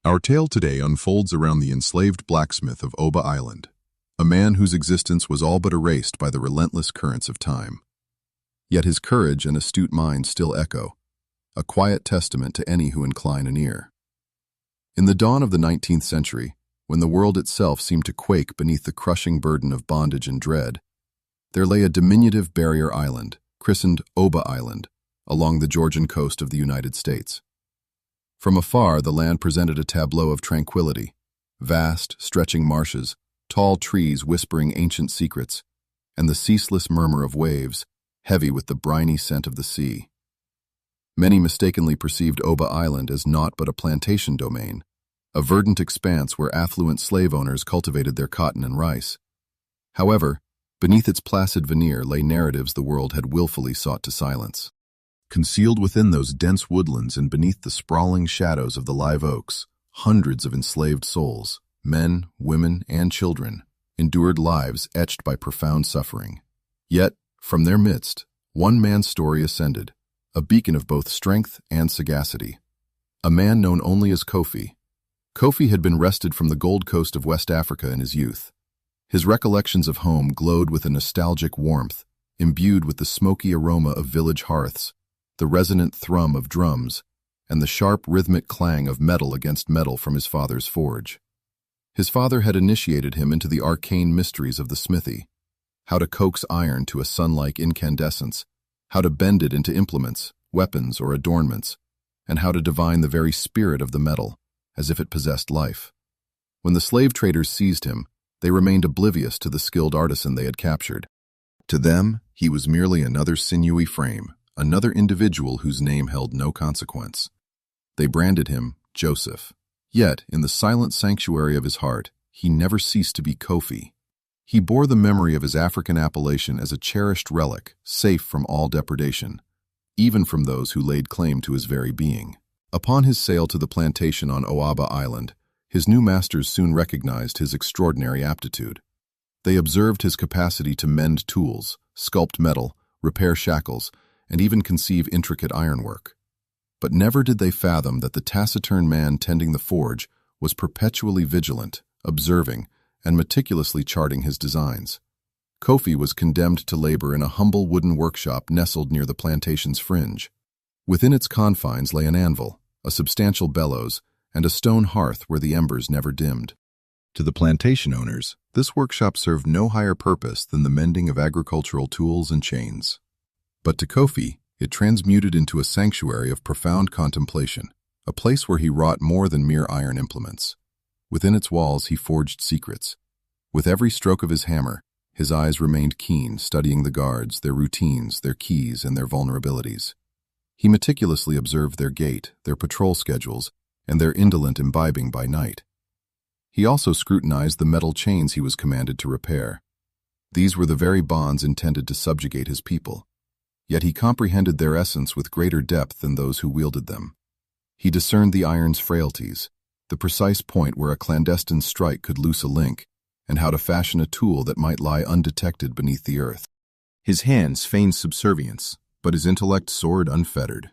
Our tale today unfolds around the enslaved blacksmith of Oba Island, a man whose existence was all but erased by the relentless currents of time. Yet his courage and astute mind still echo, a quiet testament to any who incline an ear. In the dawn of the 19th century, when the world itself seemed to quake beneath the crushing burden of bondage and dread, there lay a diminutive barrier island, christened Oba Island, along the Georgian coast of the United States. From afar, the land presented a tableau of tranquility: vast, stretching marshes, tall trees whispering ancient secrets, and the ceaseless murmur of waves, heavy with the briny scent of the sea. Many mistakenly perceived Oba Island as naught but a plantation domain, a verdant expanse where affluent slave owners cultivated their cotton and rice. However, beneath its placid veneer lay narratives the world had willfully sought to silence. Concealed within those dense woodlands and beneath the sprawling shadows of the live oaks, hundreds of enslaved souls, men, women, and children, endured lives etched by profound suffering. Yet, from their midst, one man's story ascended, a beacon of both strength and sagacity. A man known only as Kofi. Kofi had been wrested from the Gold Coast of West Africa in his youth. His recollections of home glowed with a nostalgic warmth, imbued with the smoky aroma of village hearths, the resonant thrum of drums, and the sharp rhythmic clang of metal against metal from his father's forge. His father had initiated him into the arcane mysteries of the smithy: how to coax iron to a sun-like incandescence, how to bend it into implements, weapons, or adornments, and how to divine the very spirit of the metal, as if it possessed life. When the slave traders seized him, they remained oblivious to the skilled artisan they had captured. To them, he was merely another sinewy frame, another individual whose name held no consequence. They branded him Joseph. Yet, in the silent sanctuary of his heart, he never ceased to be Kofi. He bore the memory of his African appellation as a cherished relic, safe from all depredation, even from those who laid claim to his very being. Upon his sale to the plantation on Oaba Island, his new masters soon recognized his extraordinary aptitude. They observed his capacity to mend tools, sculpt metal, repair shackles, and even conceive intricate ironwork. But never did they fathom that the taciturn man tending the forge was perpetually vigilant, observing, and meticulously charting his designs. Kofi was condemned to labor in a humble wooden workshop nestled near the plantation's fringe. Within its confines lay an anvil, a substantial bellows, and a stone hearth where the embers never dimmed. To the plantation owners, this workshop served no higher purpose than the mending of agricultural tools and chains. But to Kofi, it transmuted into a sanctuary of profound contemplation, a place where he wrought more than mere iron implements. Within its walls he forged secrets. With every stroke of his hammer, his eyes remained keen, studying the guards, their routines, their keys, and their vulnerabilities. He meticulously observed their gait, their patrol schedules, and their indolent imbibing by night. He also scrutinized the metal chains he was commanded to repair. These were the very bonds intended to subjugate his people. Yet he comprehended their essence with greater depth than those who wielded them. He discerned the iron's frailties, the precise point where a clandestine strike could loose a link, and how to fashion a tool that might lie undetected beneath the earth. His hands feigned subservience, but his intellect soared unfettered.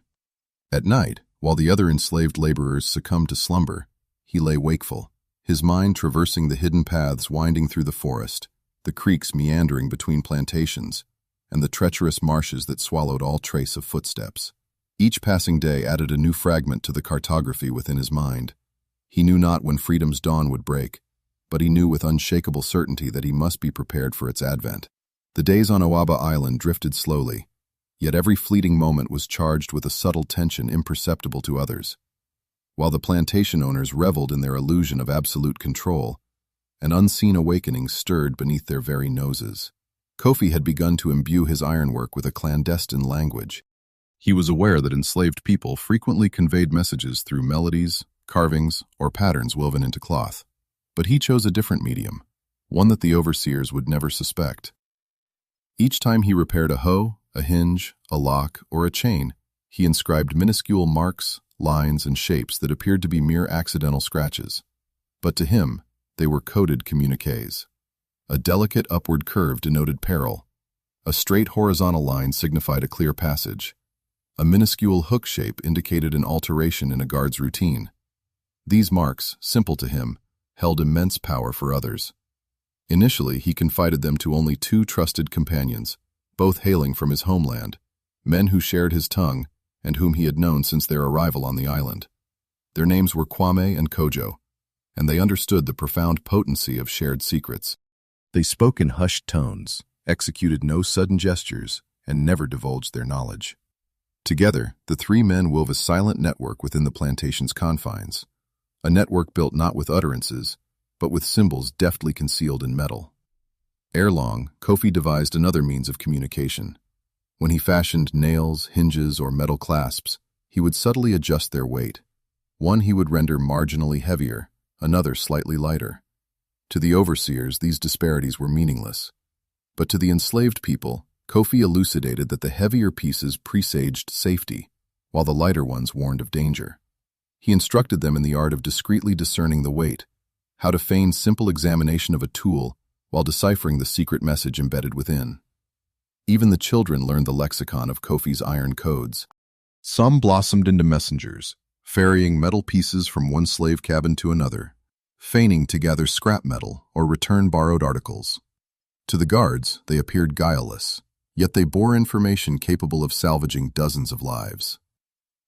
At night, while the other enslaved laborers succumbed to slumber, he lay wakeful, his mind traversing the hidden paths winding through the forest, the creeks meandering between plantations, and the treacherous marshes that swallowed all trace of footsteps. Each passing day added a new fragment to the cartography within his mind. He knew not when freedom's dawn would break, but he knew with unshakable certainty that he must be prepared for its advent. The days on Oaba Island drifted slowly, yet every fleeting moment was charged with a subtle tension imperceptible to others. While the plantation owners reveled in their illusion of absolute control, an unseen awakening stirred beneath their very noses. Kofi had begun to imbue his ironwork with a clandestine language. He was aware that enslaved people frequently conveyed messages through melodies, carvings, or patterns woven into cloth. But he chose a different medium, one that the overseers would never suspect. Each time he repaired a hoe, a hinge, a lock, or a chain, he inscribed minuscule marks, lines, and shapes that appeared to be mere accidental scratches. But to him, they were coded communiques. A delicate upward curve denoted peril. A straight horizontal line signified a clear passage. A minuscule hook shape indicated an alteration in a guard's routine. These marks, simple to him, held immense power for others. Initially, he confided them to only two trusted companions, both hailing from his homeland, men who shared his tongue and whom he had known since their arrival on the island. Their names were Kwame and Kojo, and they understood the profound potency of shared secrets. They spoke in hushed tones, executed no sudden gestures, and never divulged their knowledge. Together, the three men wove a silent network within the plantation's confines, a network built not with utterances, but with symbols deftly concealed in metal. Ere long, Kofi devised another means of communication. When he fashioned nails, hinges, or metal clasps, he would subtly adjust their weight. One he would render marginally heavier, another slightly lighter. To the overseers, these disparities were meaningless. But to the enslaved people, Kofi elucidated that the heavier pieces presaged safety, while the lighter ones warned of danger. He instructed them in the art of discreetly discerning the weight, how to feign simple examination of a tool while deciphering the secret message embedded within. Even the children learned the lexicon of Kofi's iron codes. Some blossomed into messengers, ferrying metal pieces from one slave cabin to another, feigning to gather scrap metal or return borrowed articles. To the guards, they appeared guileless, yet they bore information capable of salvaging dozens of lives.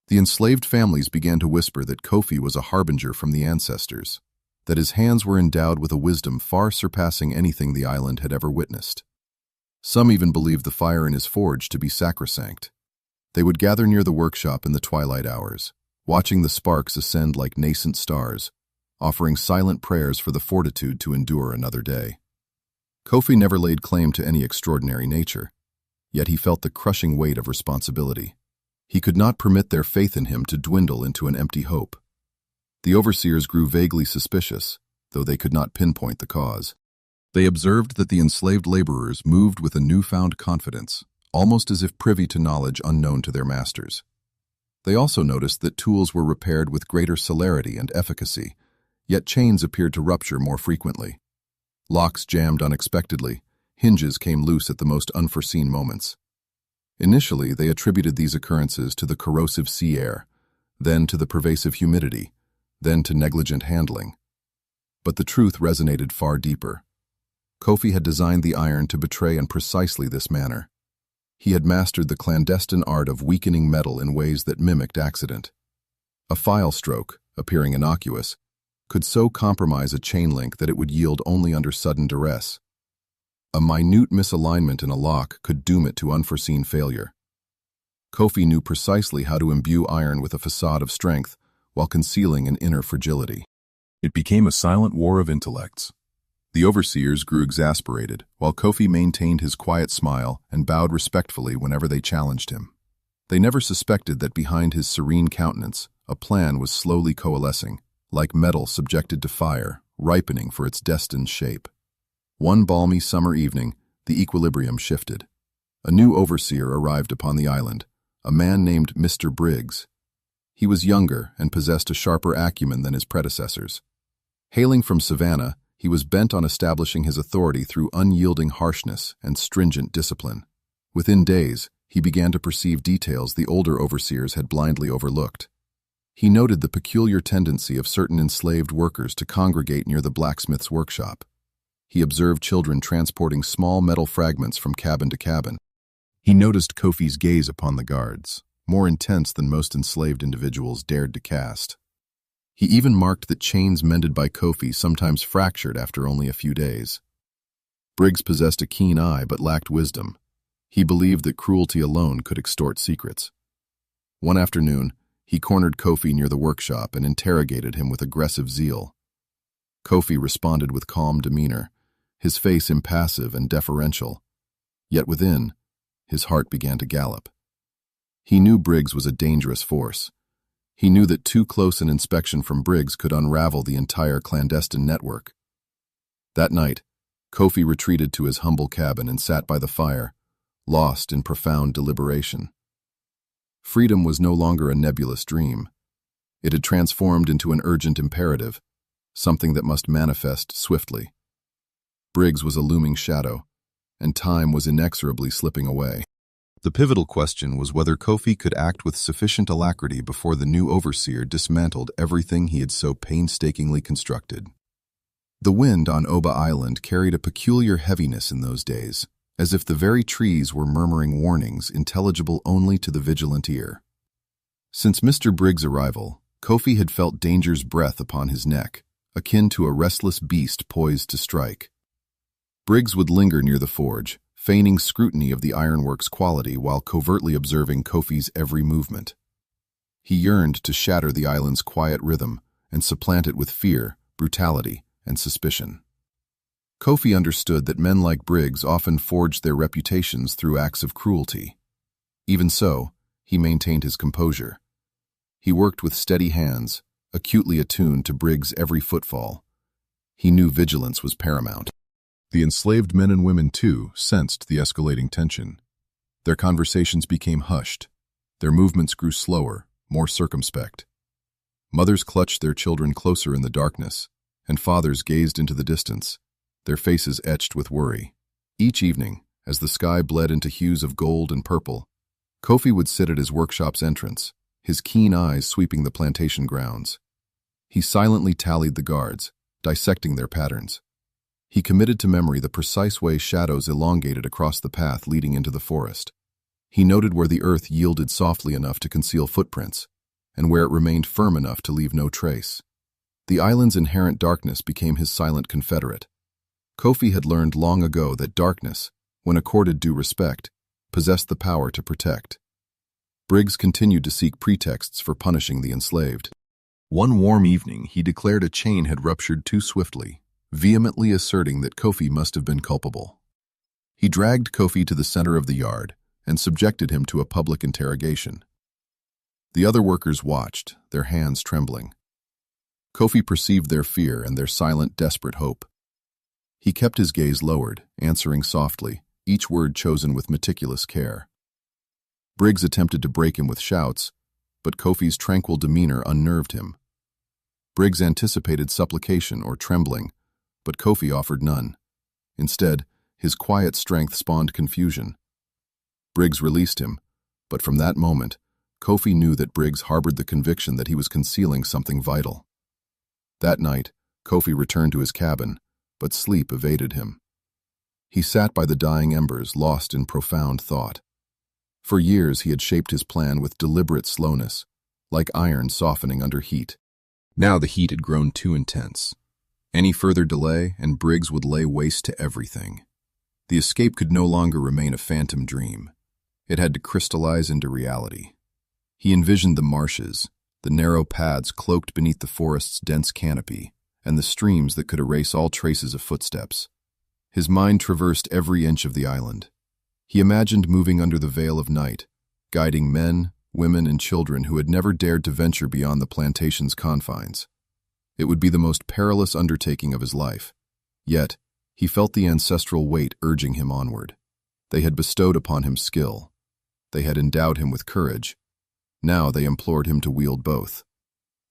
The enslaved families began to whisper that Kofi was a harbinger from the ancestors, that his hands were endowed with a wisdom far surpassing anything the island had ever witnessed. Some even believed the fire in his forge to be sacrosanct. They would gather near the workshop in the twilight hours, watching the sparks ascend like nascent stars, offering silent prayers for the fortitude to endure another day. Kofi never laid claim to any extraordinary nature, yet he felt the crushing weight of responsibility. He could not permit their faith in him to dwindle into an empty hope. The overseers grew vaguely suspicious, though they could not pinpoint the cause. They observed that the enslaved laborers moved with a newfound confidence, almost as if privy to knowledge unknown to their masters. They also noticed that tools were repaired with greater celerity and efficacy, yet chains appeared to rupture more frequently. Locks jammed unexpectedly, hinges came loose at the most unforeseen moments. Initially, they attributed these occurrences to the corrosive sea air, then to the pervasive humidity, then to negligent handling. But the truth resonated far deeper. Kofi had designed the iron to betray in precisely this manner. He had mastered the clandestine art of weakening metal in ways that mimicked accident. A file stroke, appearing innocuous, could so compromise a chain link that it would yield only under sudden duress. A minute misalignment in a lock could doom it to unforeseen failure. Kofi knew precisely how to imbue iron with a facade of strength while concealing an inner fragility. It became a silent war of intellects. The overseers grew exasperated, while Kofi maintained his quiet smile and bowed respectfully whenever they challenged him. They never suspected that behind his serene countenance, a plan was slowly coalescing, like metal subjected to fire, ripening for its destined shape. One balmy summer evening, the equilibrium shifted. A new overseer arrived upon the island, a man named Mr. Briggs. He was younger and possessed a sharper acumen than his predecessors. Hailing from Savannah, he was bent on establishing his authority through unyielding harshness and stringent discipline. Within days, he began to perceive details the older overseers had blindly overlooked. He noted the peculiar tendency of certain enslaved workers to congregate near the blacksmith's workshop. He observed children transporting small metal fragments from cabin to cabin. He noticed Kofi's gaze upon the guards, more intense than most enslaved individuals dared to cast. He even marked that chains mended by Kofi sometimes fractured after only a few days. Briggs possessed a keen eye but lacked wisdom. He believed that cruelty alone could extort secrets. One afternoon, he cornered Kofi near the workshop and interrogated him with aggressive zeal. Kofi responded with calm demeanor, his face impassive and deferential. Yet within, his heart began to gallop. He knew Briggs was a dangerous force. He knew that too close an inspection from Briggs could unravel the entire clandestine network. That night, Kofi retreated to his humble cabin and sat by the fire, lost in profound deliberation. Freedom was no longer a nebulous dream. It had transformed into an urgent imperative, something that must manifest swiftly. Briggs was a looming shadow, and time was inexorably slipping away. The pivotal question was whether Kofi could act with sufficient alacrity before the new overseer dismantled everything he had so painstakingly constructed. The wind on Oba Island carried a peculiar heaviness in those days, as if the very trees were murmuring warnings intelligible only to the vigilant ear. Since Mr. Briggs' arrival, Kofi had felt danger's breath upon his neck, akin to a restless beast poised to strike. Briggs would linger near the forge, feigning scrutiny of the ironwork's quality while covertly observing Kofi's every movement. He yearned to shatter the island's quiet rhythm and supplant it with fear, brutality, and suspicion. Kofi understood that men like Briggs often forged their reputations through acts of cruelty. Even so, he maintained his composure. He worked with steady hands, acutely attuned to Briggs' every footfall. He knew vigilance was paramount. The enslaved men and women, too, sensed the escalating tension. Their conversations became hushed. Their movements grew slower, more circumspect. Mothers clutched their children closer in the darkness, and fathers gazed into the distance, their faces etched with worry. Each evening, as the sky bled into hues of gold and purple, Kofi would sit at his workshop's entrance, his keen eyes sweeping the plantation grounds. He silently tallied the guards, dissecting their patterns. He committed to memory the precise way shadows elongated across the path leading into the forest. He noted where the earth yielded softly enough to conceal footprints, and where it remained firm enough to leave no trace. The island's inherent darkness became his silent confederate. Kofi had learned long ago that darkness, when accorded due respect, possessed the power to protect. Briggs continued to seek pretexts for punishing the enslaved. One warm evening, he declared a chain had ruptured too swiftly, vehemently asserting that Kofi must have been culpable. He dragged Kofi to the center of the yard and subjected him to a public interrogation. The other workers watched, their hands trembling. Kofi perceived their fear and their silent, desperate hope. He kept his gaze lowered, answering softly, each word chosen with meticulous care. Briggs attempted to break him with shouts, but Kofi's tranquil demeanor unnerved him. Briggs anticipated supplication or trembling, but Kofi offered none. Instead, his quiet strength spawned confusion. Briggs released him, but from that moment, Kofi knew that Briggs harbored the conviction that he was concealing something vital. That night, Kofi returned to his cabin, but sleep evaded him. He sat by the dying embers, lost in profound thought. For years he had shaped his plan with deliberate slowness, like iron softening under heat. Now the heat had grown too intense. Any further delay, and Briggs would lay waste to everything. The escape could no longer remain a phantom dream. It had to crystallize into reality. He envisioned the marshes, the narrow paths cloaked beneath the forest's dense canopy, and the streams that could erase all traces of footsteps. His mind traversed every inch of the island. He imagined moving under the veil of night, guiding men, women, and children who had never dared to venture beyond the plantation's confines. It would be the most perilous undertaking of his life. Yet, he felt the ancestral weight urging him onward. They had bestowed upon him skill. They had endowed him with courage. Now they implored him to wield both.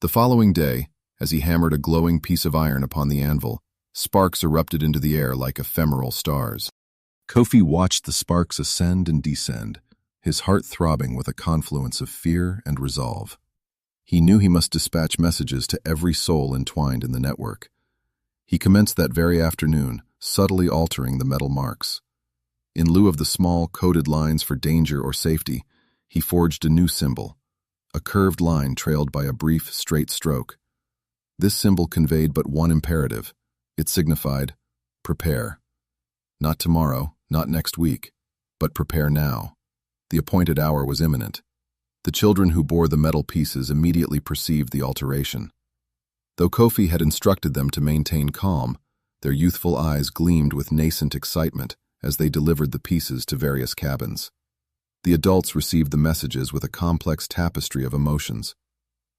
The following day, as he hammered a glowing piece of iron upon the anvil, sparks erupted into the air like ephemeral stars. Kofi watched the sparks ascend and descend, his heart throbbing with a confluence of fear and resolve. He knew he must dispatch messages to every soul entwined in the network. He commenced that very afternoon, subtly altering the metal marks. In lieu of the small, coded lines for danger or safety, he forged a new symbol, a curved line trailed by a brief, straight stroke. This symbol conveyed but one imperative. It signified, prepare. Not tomorrow, not next week, but prepare now. The appointed hour was imminent. The children who bore the metal pieces immediately perceived the alteration. Though Kofi had instructed them to maintain calm, their youthful eyes gleamed with nascent excitement as they delivered the pieces to various cabins. The adults received the messages with a complex tapestry of emotions.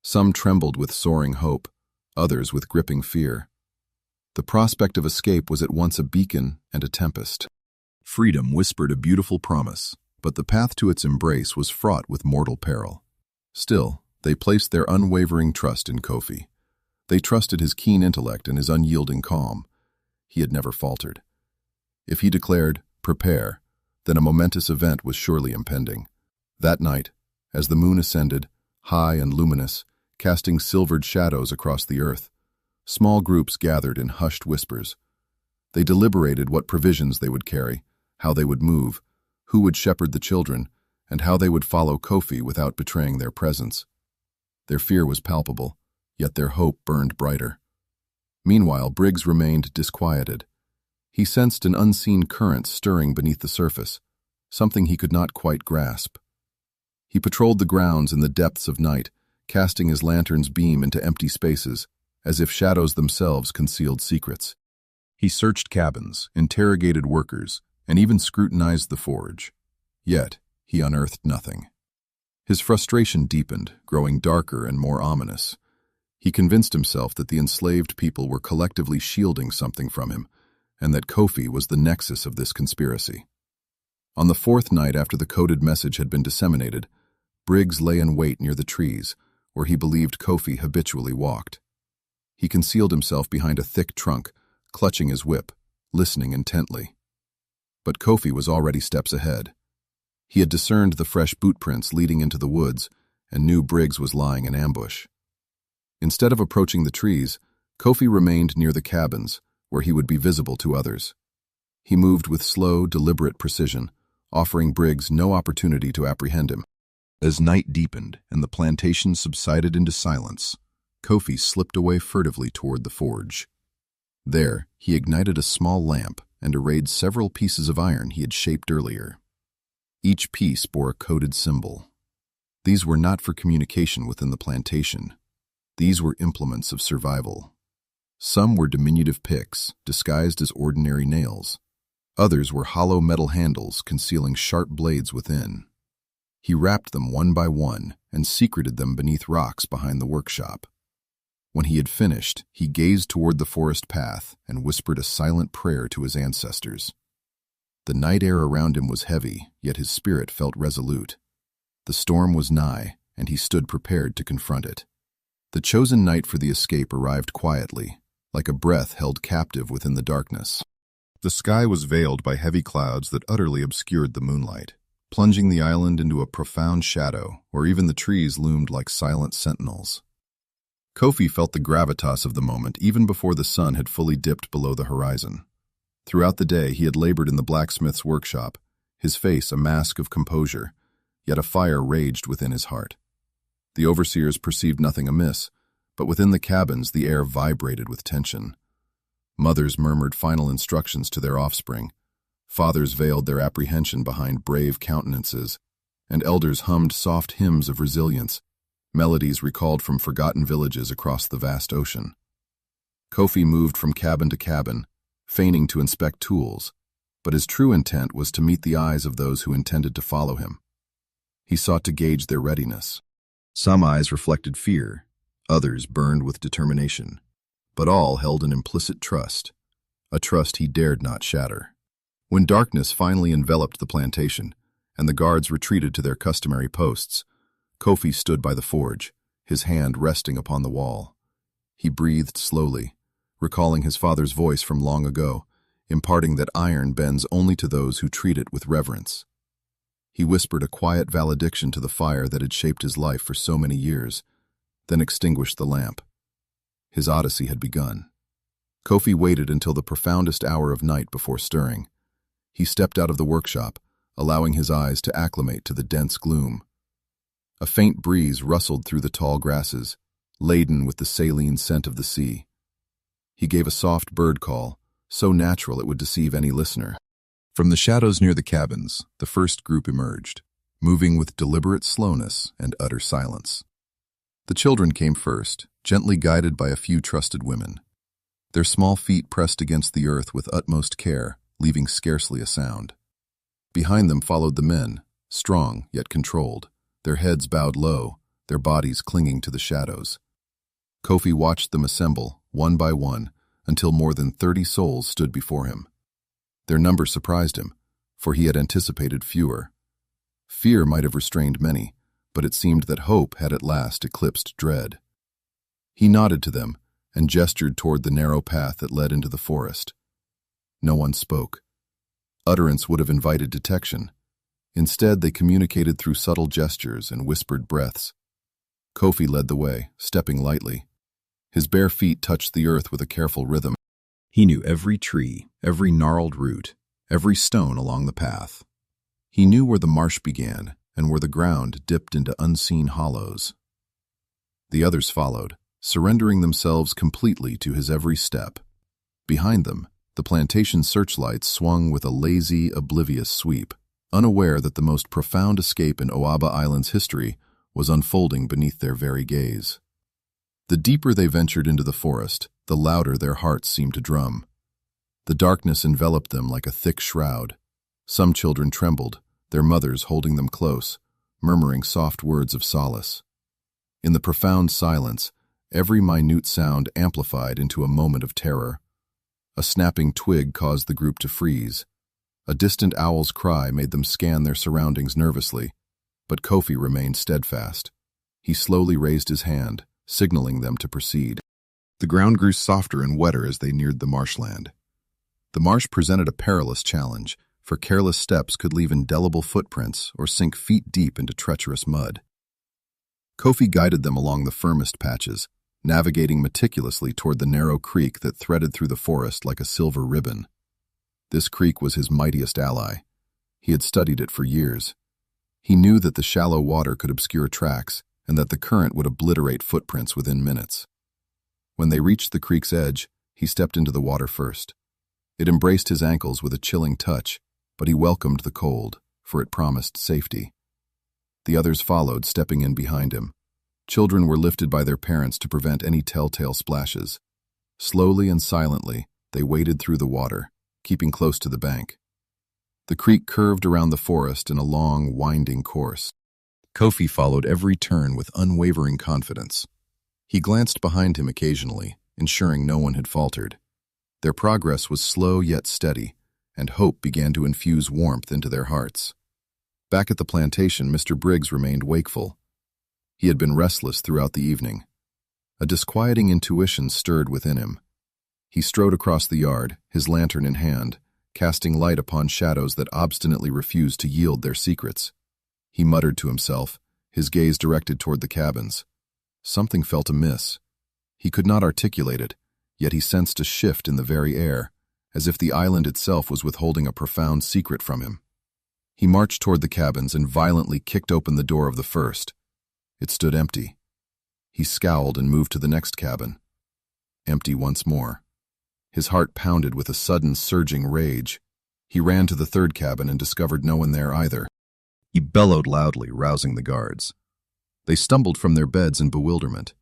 Some trembled with soaring hope, others with gripping fear. The prospect of escape was at once a beacon and a tempest. Freedom whispered a beautiful promise, but the path to its embrace was fraught with mortal peril. Still, they placed their unwavering trust in Kofi. They trusted his keen intellect and his unyielding calm. He had never faltered. If he declared, prepare, then a momentous event was surely impending. That night, as the moon ascended, high and luminous, casting silvered shadows across the earth, small groups gathered in hushed whispers. They deliberated what provisions they would carry, how they would move, who would shepherd the children, and how they would follow Kofi without betraying their presence. Their fear was palpable, yet their hope burned brighter. Meanwhile, Briggs remained disquieted. He sensed an unseen current stirring beneath the surface, something he could not quite grasp. He patrolled the grounds in the depths of night, casting his lantern's beam into empty spaces, as if shadows themselves concealed secrets. He searched cabins, interrogated workers, and even scrutinized the forge. Yet, he unearthed nothing. His frustration deepened, growing darker and more ominous. He convinced himself that the enslaved people were collectively shielding something from him, and that Kofi was the nexus of this conspiracy. On the fourth night after the coded message had been disseminated, Briggs lay in wait near the trees, where he believed Kofi habitually walked. He concealed himself behind a thick trunk, clutching his whip, listening intently. But Kofi was already steps ahead. He had discerned the fresh boot prints leading into the woods and knew Briggs was lying in ambush. Instead of approaching the trees, Kofi remained near the cabins, where he would be visible to others. He moved with slow, deliberate precision, offering Briggs no opportunity to apprehend him. As night deepened and the plantation subsided into silence, Kofi slipped away furtively toward the forge. There, he ignited a small lamp and arrayed several pieces of iron he had shaped earlier. Each piece bore a coded symbol. These were not for communication within the plantation. These were implements of survival. Some were diminutive picks, disguised as ordinary nails. Others were hollow metal handles concealing sharp blades within. He wrapped them one by one and secreted them beneath rocks behind the workshop. When he had finished, he gazed toward the forest path and whispered a silent prayer to his ancestors. The night air around him was heavy, yet his spirit felt resolute. The storm was nigh, and he stood prepared to confront it. The chosen night for the escape arrived quietly, like a breath held captive within the darkness. The sky was veiled by heavy clouds that utterly obscured the moonlight, plunging the island into a profound shadow, where even the trees loomed like silent sentinels. Kofi felt the gravitas of the moment even before the sun had fully dipped below the horizon. Throughout the day, he had labored in the blacksmith's workshop, his face a mask of composure, yet a fire raged within his heart. The overseers perceived nothing amiss, but within the cabins the air vibrated with tension. Mothers murmured final instructions to their offspring, fathers veiled their apprehension behind brave countenances, and elders hummed soft hymns of resilience, melodies recalled from forgotten villages across the vast ocean. Kofi moved from cabin to cabin, feigning to inspect tools, but his true intent was to meet the eyes of those who intended to follow him. He sought to gauge their readiness. Some eyes reflected fear, others burned with determination, but all held an implicit trust, a trust he dared not shatter. When darkness finally enveloped the plantation, and the guards retreated to their customary posts, Kofi stood by the forge, his hand resting upon the wall. He breathed slowly, recalling his father's voice from long ago, imparting that iron bends only to those who treat it with reverence. He whispered a quiet valediction to the fire that had shaped his life for so many years, then extinguished the lamp. His odyssey had begun. Kofi waited until the profoundest hour of night before stirring. He stepped out of the workshop, allowing his eyes to acclimate to the dense gloom. A faint breeze rustled through the tall grasses, laden with the saline scent of the sea. He gave a soft bird call, so natural it would deceive any listener. From the shadows near the cabins, the first group emerged, moving with deliberate slowness and utter silence. The children came first, gently guided by a few trusted women. Their small feet pressed against the earth with utmost care, leaving scarcely a sound. Behind them followed the men, strong yet controlled, their heads bowed low, their bodies clinging to the shadows. Kofi watched them assemble, one by one, until more than 30 souls stood before him. Their number surprised him, for he had anticipated fewer. Fear might have restrained many, but it seemed that hope had at last eclipsed dread. He nodded to them and gestured toward the narrow path that led into the forest. No one spoke. Utterance would have invited detection. Instead, they communicated through subtle gestures and whispered breaths. Kofi led the way, stepping lightly. His bare feet touched the earth with a careful rhythm. He knew every tree, every gnarled root, every stone along the path. He knew where the marsh began and where the ground dipped into unseen hollows. The others followed, surrendering themselves completely to his every step. Behind them, the plantation searchlights swung with a lazy, oblivious sweep, unaware that the most profound escape in Oaba Island's history was unfolding beneath their very gaze. The deeper they ventured into the forest, the louder their hearts seemed to drum. The darkness enveloped them like a thick shroud. Some children trembled, their mothers holding them close, murmuring soft words of solace. In the profound silence, every minute sound amplified into a moment of terror. A snapping twig caused the group to freeze. A distant owl's cry made them scan their surroundings nervously, but Kofi remained steadfast. He slowly raised his hand, signaling them to proceed. The ground grew softer and wetter as they neared the marshland. The marsh presented a perilous challenge, for careless steps could leave indelible footprints or sink feet deep into treacherous mud. Kofi guided them along the firmest patches, navigating meticulously toward the narrow creek that threaded through the forest like a silver ribbon. This creek was his mightiest ally. He had studied it for years. He knew that the shallow water could obscure tracks and that the current would obliterate footprints within minutes. When they reached the creek's edge, he stepped into the water first. It embraced his ankles with a chilling touch, but he welcomed the cold, for it promised safety. The others followed, stepping in behind him. Children were lifted by their parents to prevent any telltale splashes. Slowly and silently, they waded through the water, keeping close to the bank. The creek curved around the forest in a long, winding course. Kofi followed every turn with unwavering confidence. He glanced behind him occasionally, ensuring no one had faltered. Their progress was slow yet steady, and hope began to infuse warmth into their hearts. Back at the plantation, Mr. Briggs remained wakeful. He had been restless throughout the evening. A disquieting intuition stirred within him. He strode across the yard, his lantern in hand, casting light upon shadows that obstinately refused to yield their secrets. He muttered to himself, his gaze directed toward the cabins. Something felt amiss. He could not articulate it, yet he sensed a shift in the very air, as if the island itself was withholding a profound secret from him. He marched toward the cabins and violently kicked open the door of the first. It stood empty. He scowled and moved to the next cabin. Empty once more. His heart pounded with a sudden surging rage. He ran to the third cabin and discovered no one there either. He bellowed loudly, rousing the guards. They stumbled from their beds in bewilderment.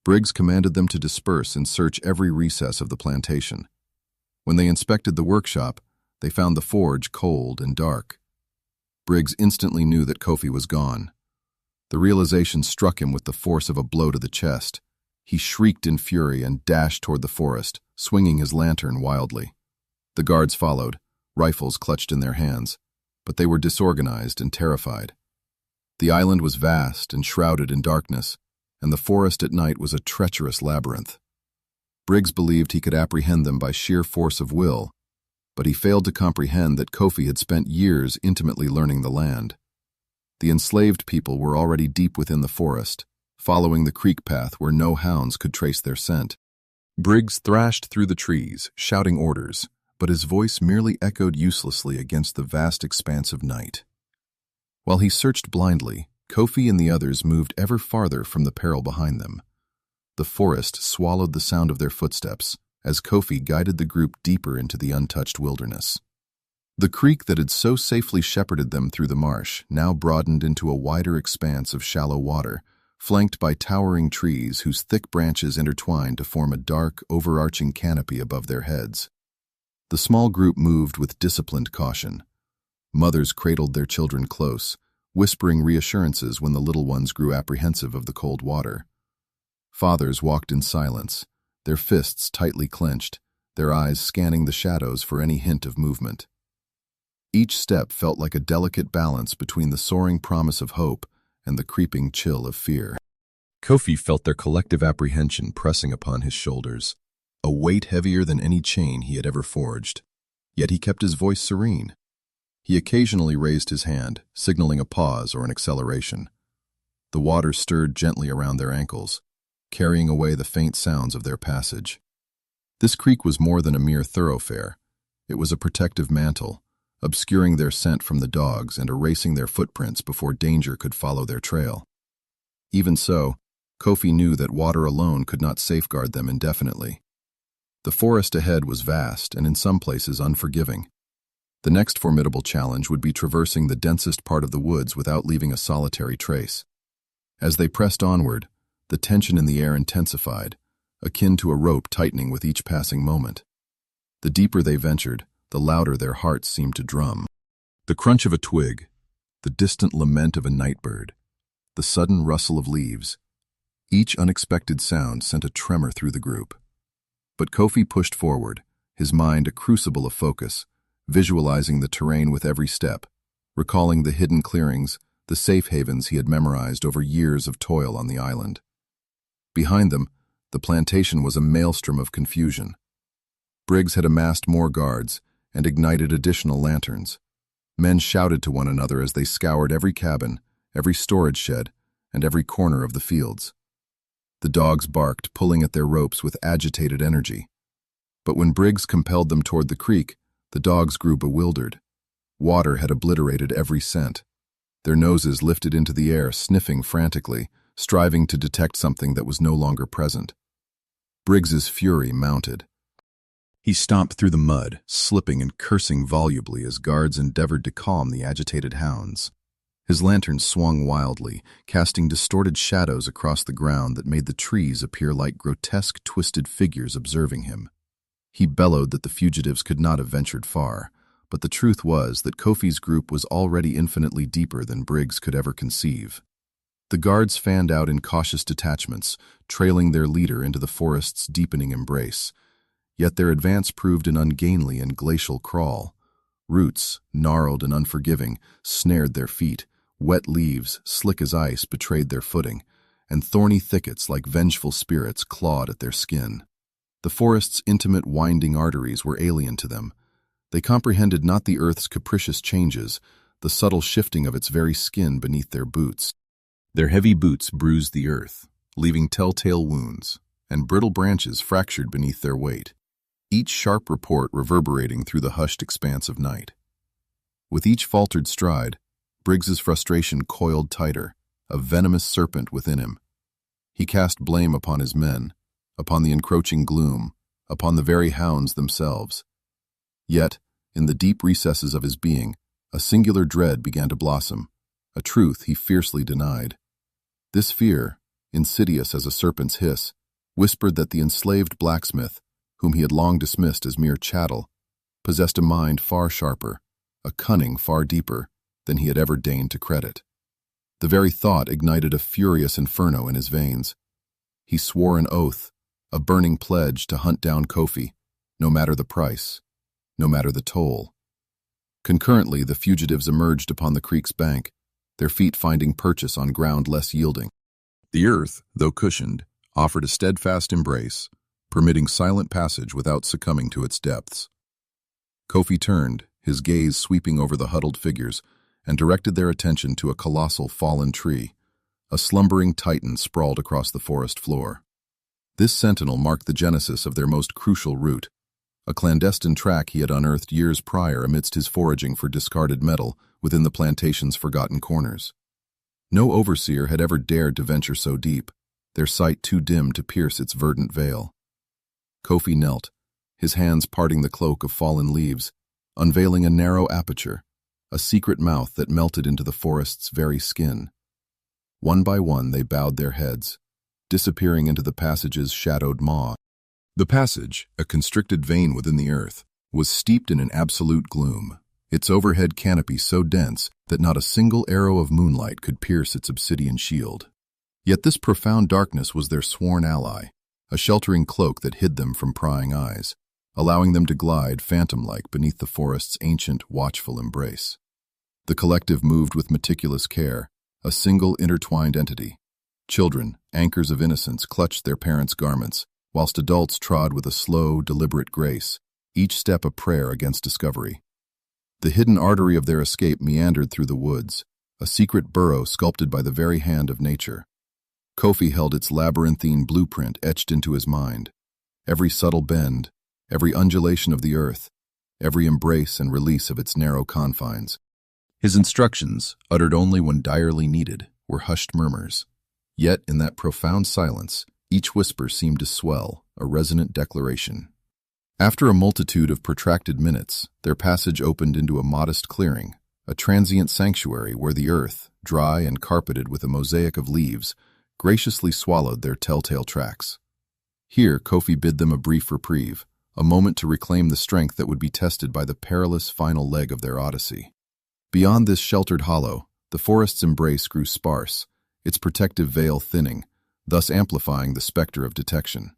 Briggs commanded them to disperse and search every recess of the plantation. When they inspected the workshop, they found the forge cold and dark. Briggs instantly knew that Kofi was gone. The realization struck him with the force of a blow to the chest. He shrieked in fury and dashed toward the forest, swinging his lantern wildly. The guards followed, rifles clutched in their hands, but they were disorganized and terrified. The island was vast and shrouded in darkness, and the forest at night was a treacherous labyrinth. Briggs believed he could apprehend them by sheer force of will, but he failed to comprehend that Kofi had spent years intimately learning the land. The enslaved people were already deep within the forest, following the creek path where no hounds could trace their scent. Briggs thrashed through the trees, shouting orders, but his voice merely echoed uselessly against the vast expanse of night. While he searched blindly, Kofi and the others moved ever farther from the peril behind them. The forest swallowed the sound of their footsteps as Kofi guided the group deeper into the untouched wilderness. The creek that had so safely shepherded them through the marsh now broadened into a wider expanse of shallow water, flanked by towering trees whose thick branches intertwined to form a dark, overarching canopy above their heads. The small group moved with disciplined caution. Mothers cradled their children close, whispering reassurances when the little ones grew apprehensive of the cold water. Fathers walked in silence, their fists tightly clenched, their eyes scanning the shadows for any hint of movement. Each step felt like a delicate balance between the soaring promise of hope and the creeping chill of fear. Kofi felt their collective apprehension pressing upon his shoulders, a weight heavier than any chain he had ever forged. Yet he kept his voice serene. He occasionally raised his hand, signaling a pause or an acceleration. The water stirred gently around their ankles, carrying away the faint sounds of their passage. This creek was more than a mere thoroughfare. It was a protective mantle, obscuring their scent from the dogs and erasing their footprints before danger could follow their trail. Even so, Kofi knew that water alone could not safeguard them indefinitely. The forest ahead was vast and in some places unforgiving. The next formidable challenge would be traversing the densest part of the woods without leaving a solitary trace. As they pressed onward, the tension in the air intensified, akin to a rope tightening with each passing moment. The deeper they ventured, the louder their hearts seemed to drum. The crunch of a twig, the distant lament of a nightbird, the sudden rustle of leaves, each unexpected sound sent a tremor through the group. But Kofi pushed forward, his mind a crucible of focus, visualizing the terrain with every step, recalling the hidden clearings, the safe havens he had memorized over years of toil on the island. Behind them, the plantation was a maelstrom of confusion. Briggs had amassed more guards and ignited additional lanterns. Men shouted to one another as they scoured every cabin, every storage shed, and every corner of the fields. The dogs barked, pulling at their ropes with agitated energy. But when Briggs compelled them toward the creek, the dogs grew bewildered. Water had obliterated every scent. Their noses lifted into the air, sniffing frantically, striving to detect something that was no longer present. Briggs's fury mounted. He stomped through the mud, slipping and cursing volubly as guards endeavored to calm the agitated hounds. His lantern swung wildly, casting distorted shadows across the ground that made the trees appear like grotesque, twisted figures observing him. He bellowed that the fugitives could not have ventured far, but the truth was that Kofi's group was already infinitely deeper than Briggs could ever conceive. The guards fanned out in cautious detachments, trailing their leader into the forest's deepening embrace. Yet their advance proved an ungainly and glacial crawl. Roots, gnarled and unforgiving, snared their feet. Wet leaves, slick as ice, betrayed their footing, and thorny thickets like vengeful spirits clawed at their skin. The forest's intimate winding arteries were alien to them. They comprehended not the earth's capricious changes, the subtle shifting of its very skin beneath their boots. Their heavy boots bruised the earth, leaving telltale wounds, and brittle branches fractured beneath their weight, each sharp report reverberating through the hushed expanse of night. With each faltered stride, Briggs's frustration coiled tighter, a venomous serpent within him. He cast blame upon his men, upon the encroaching gloom, upon the very hounds themselves. Yet, in the deep recesses of his being, a singular dread began to blossom, a truth he fiercely denied. This fear, insidious as a serpent's hiss, whispered that the enslaved blacksmith, whom he had long dismissed as mere chattel, possessed a mind far sharper, a cunning far deeper, than he had ever deigned to credit. The very thought ignited a furious inferno in his veins. He swore an oath, a burning pledge to hunt down Kofi, no matter the price, no matter the toll. Concurrently, the fugitives emerged upon the creek's bank, their feet finding purchase on ground less yielding. The earth, though cushioned, offered a steadfast embrace, permitting silent passage without succumbing to its depths. Kofi turned, his gaze sweeping over the huddled figures, and directed their attention to a colossal fallen tree. A slumbering titan sprawled across the forest floor. This sentinel marked the genesis of their most crucial route, a clandestine track he had unearthed years prior amidst his foraging for discarded metal within the plantation's forgotten corners. No overseer had ever dared to venture so deep, their sight too dim to pierce its verdant veil. Kofi knelt, his hands parting the cloak of fallen leaves, unveiling a narrow aperture, a secret mouth that melted into the forest's very skin. One by one they bowed their heads, disappearing into the passage's shadowed maw. The passage, a constricted vein within the earth, was steeped in an absolute gloom, its overhead canopy so dense that not a single arrow of moonlight could pierce its obsidian shield. Yet this profound darkness was their sworn ally, a sheltering cloak that hid them from prying eyes, allowing them to glide phantom-like beneath the forest's ancient, watchful embrace. The collective moved with meticulous care, a single intertwined entity. Children, anchors of innocence, clutched their parents' garments, whilst adults trod with a slow, deliberate grace, each step a prayer against discovery. The hidden artery of their escape meandered through the woods, a secret burrow sculpted by the very hand of nature. Kofi held its labyrinthine blueprint etched into his mind. Every subtle bend, every undulation of the earth, every embrace and release of its narrow confines. His instructions, uttered only when direly needed, were hushed murmurs. Yet in that profound silence, each whisper seemed to swell, a resonant declaration. After a multitude of protracted minutes, their passage opened into a modest clearing, a transient sanctuary where the earth, dry and carpeted with a mosaic of leaves, graciously swallowed their telltale tracks. Here Kofi bid them a brief reprieve, a moment to reclaim the strength that would be tested by the perilous final leg of their odyssey. Beyond this sheltered hollow, the forest's embrace grew sparse, its protective veil thinning, thus amplifying the specter of detection.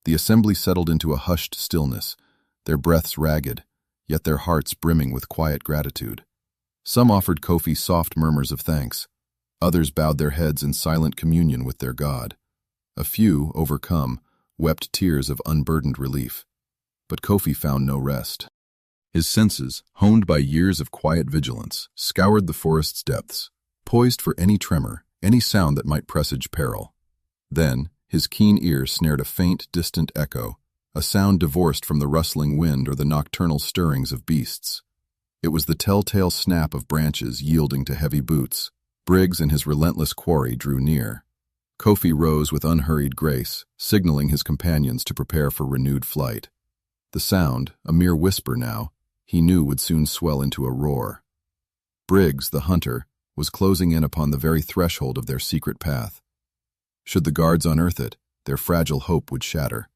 The assembly settled into a hushed stillness, their breaths ragged, yet their hearts brimming with quiet gratitude. Some offered Kofi soft murmurs of thanks. Others bowed their heads in silent communion with their god. A few, overcome, wept tears of unburdened relief. But Kofi found no rest. His senses, honed by years of quiet vigilance, scoured the forest's depths, poised for any tremor, any sound that might presage peril. Then, his keen ear snared a faint, distant echo, a sound divorced from the rustling wind or the nocturnal stirrings of beasts. It was the telltale snap of branches yielding to heavy boots. Briggs and his relentless quarry drew near. Kofi rose with unhurried grace, signaling his companions to prepare for renewed flight. The sound, a mere whisper now, he knew would soon swell into a roar. Briggs, the hunter, was closing in upon the very threshold of their secret path. Should the guards unearth it, their fragile hope would shatter.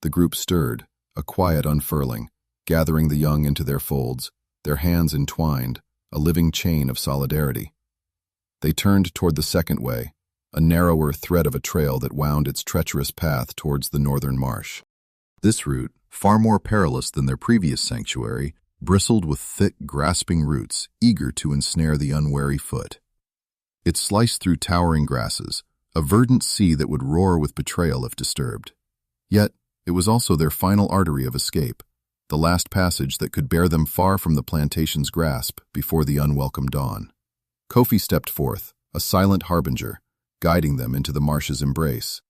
The group stirred, a quiet unfurling, gathering the young into their folds, their hands entwined, a living chain of solidarity. They turned toward the second way, a narrower thread of a trail that wound its treacherous path towards the northern marsh. This route, far more perilous than their previous sanctuary, bristled with thick, grasping roots, eager to ensnare the unwary foot. It sliced through towering grasses, a verdant sea that would roar with betrayal if disturbed. Yet, it was also their final artery of escape, the last passage that could bear them far from the plantation's grasp before the unwelcome dawn. Kofi stepped forth, a silent harbinger, guiding them into the marsh's embrace.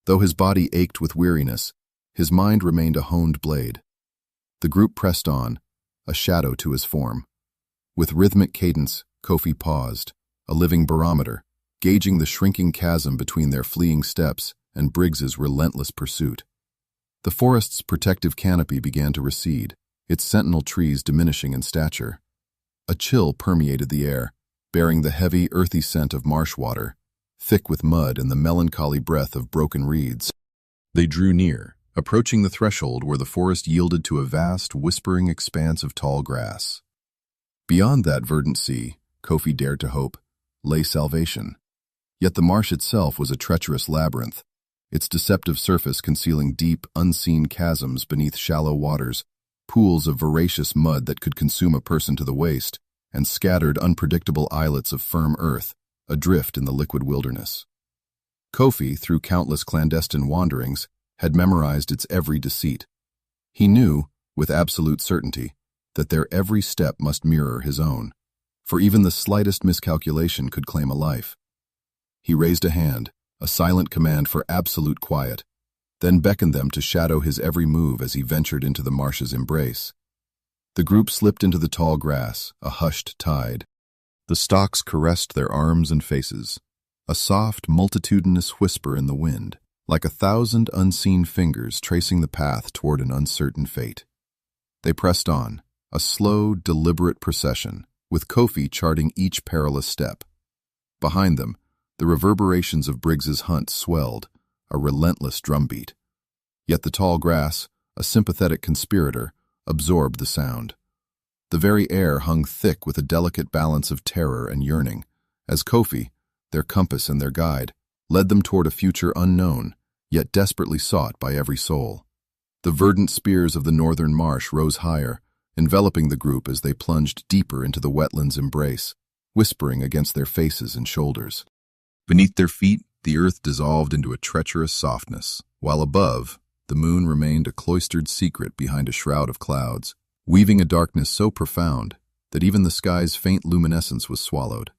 Though his body ached with weariness, his mind remained a honed blade. The group pressed on, a shadow to his form. With rhythmic cadence, Kofi paused, a living barometer, gauging the shrinking chasm between their fleeing steps and Briggs's relentless pursuit. The forest's protective canopy began to recede, its sentinel trees diminishing in stature. A chill permeated the air, bearing the heavy, earthy scent of marsh water, thick with mud and the melancholy breath of broken reeds. They drew near, approaching the threshold where the forest yielded to a vast, whispering expanse of tall grass. Beyond that verdant sea, Kofi dared to hope, lay salvation. Yet the marsh itself was a treacherous labyrinth, its deceptive surface concealing deep, unseen chasms beneath shallow waters, pools of voracious mud that could consume a person to the waist, and scattered, unpredictable islets of firm earth, adrift in the liquid wilderness. Kofi, through countless clandestine wanderings, had memorized its every deceit. He knew, with absolute certainty, that their every step must mirror his own, for even the slightest miscalculation could claim a life. He raised a hand, a silent command for absolute quiet, then beckoned them to shadow his every move as he ventured into the marsh's embrace. The group slipped into the tall grass, a hushed tide. The stalks caressed their arms and faces, a soft, multitudinous whisper in the wind, like 1,000 unseen fingers tracing the path toward an uncertain fate. They pressed on, a slow, deliberate procession, with Kofi charting each perilous step. Behind them, the reverberations of Briggs's hunt swelled, a relentless drumbeat. Yet the tall grass, a sympathetic conspirator, absorbed the sound. The very air hung thick with a delicate balance of terror and yearning, as Kofi, their compass and their guide, led them toward a future unknown, yet desperately sought by every soul. The verdant spears of the northern marsh rose higher, enveloping the group as they plunged deeper into the wetland's embrace, whispering against their faces and shoulders. Beneath their feet, the earth dissolved into a treacherous softness, while above, the moon remained a cloistered secret behind a shroud of clouds, weaving a darkness so profound that even the sky's faint luminescence was swallowed.